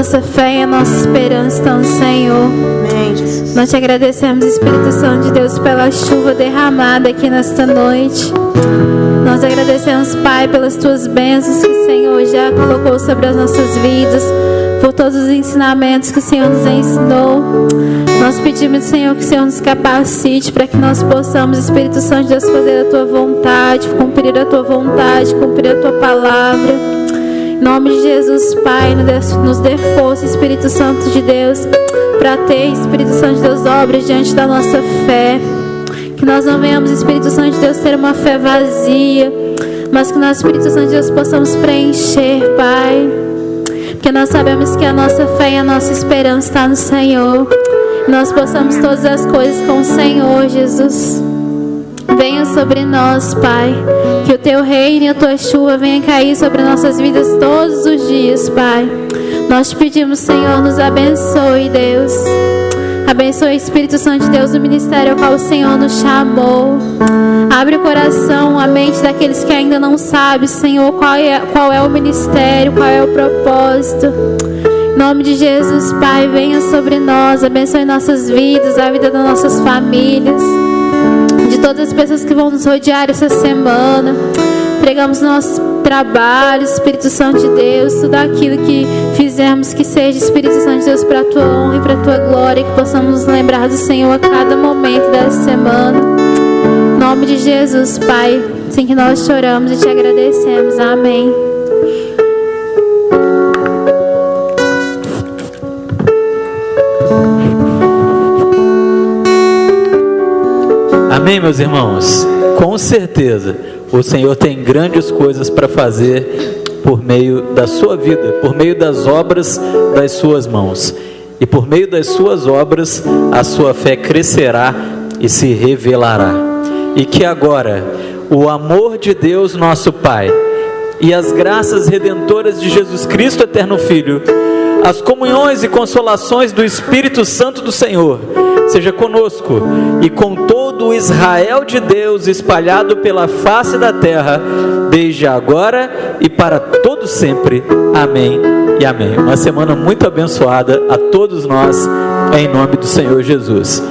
nossa fé e a nossa esperança estão no Senhor. Amém, Jesus. Nós te agradecemos, Espírito Santo de Deus, pela chuva derramada aqui nesta noite. Nós agradecemos, Pai, pelas tuas bênçãos que o Senhor já colocou sobre as nossas vidas, por todos os ensinamentos que o Senhor nos ensinou. Nós pedimos, Senhor, que o Senhor nos capacite para que nós possamos, Espírito Santo de Deus, fazer a tua vontade, cumprir a tua vontade, cumprir a tua palavra. Em nome de Jesus, Pai, nos dê força, Espírito Santo de Deus, para ter, Espírito Santo de Deus, obras diante da nossa fé. Que nós não venhamos, Espírito Santo de Deus, ter uma fé vazia, mas que nós, Espírito Santo de Deus, possamos preencher, Pai. Porque nós sabemos que a nossa fé e a nossa esperança está no Senhor. Nós possamos todas as coisas com o Senhor, Jesus. Venha sobre nós, Pai. Que o Teu reino e a Tua chuva venha cair sobre nossas vidas todos os dias, Pai. Nós te pedimos, Senhor, nos abençoe, Deus. Abençoe, Espírito Santo de Deus, o ministério ao qual o Senhor nos chamou. Abre o coração, a mente daqueles que ainda não sabem, Senhor, qual é o ministério, qual é o propósito. Em nome de Jesus, Pai, venha sobre nós, abençoe nossas vidas, a vida das nossas famílias, de todas as pessoas que vão nos rodear essa semana. Entregamos nossos trabalhos, Espírito Santo de Deus, tudo aquilo que fizermos, que seja, Espírito Santo de Deus, para a Tua honra e para a Tua glória, que possamos nos lembrar do Senhor a cada momento dessa semana. Em nome de Jesus, Pai, assim que nós choramos e te agradecemos. Amém. Amém, meus irmãos? Com certeza, o Senhor tem grandes coisas para fazer por meio da sua vida, por meio das obras das suas mãos. E por meio das suas obras, a sua fé crescerá e se revelará. E que agora, o amor de Deus, nosso Pai, e as graças redentoras de Jesus Cristo, eterno Filho, as comunhões e consolações do Espírito Santo do Senhor, seja conosco e com todo o Israel de Deus espalhado pela face da terra, desde agora e para todo sempre. Amém e amém. Uma semana muito abençoada a todos nós, em nome do Senhor Jesus.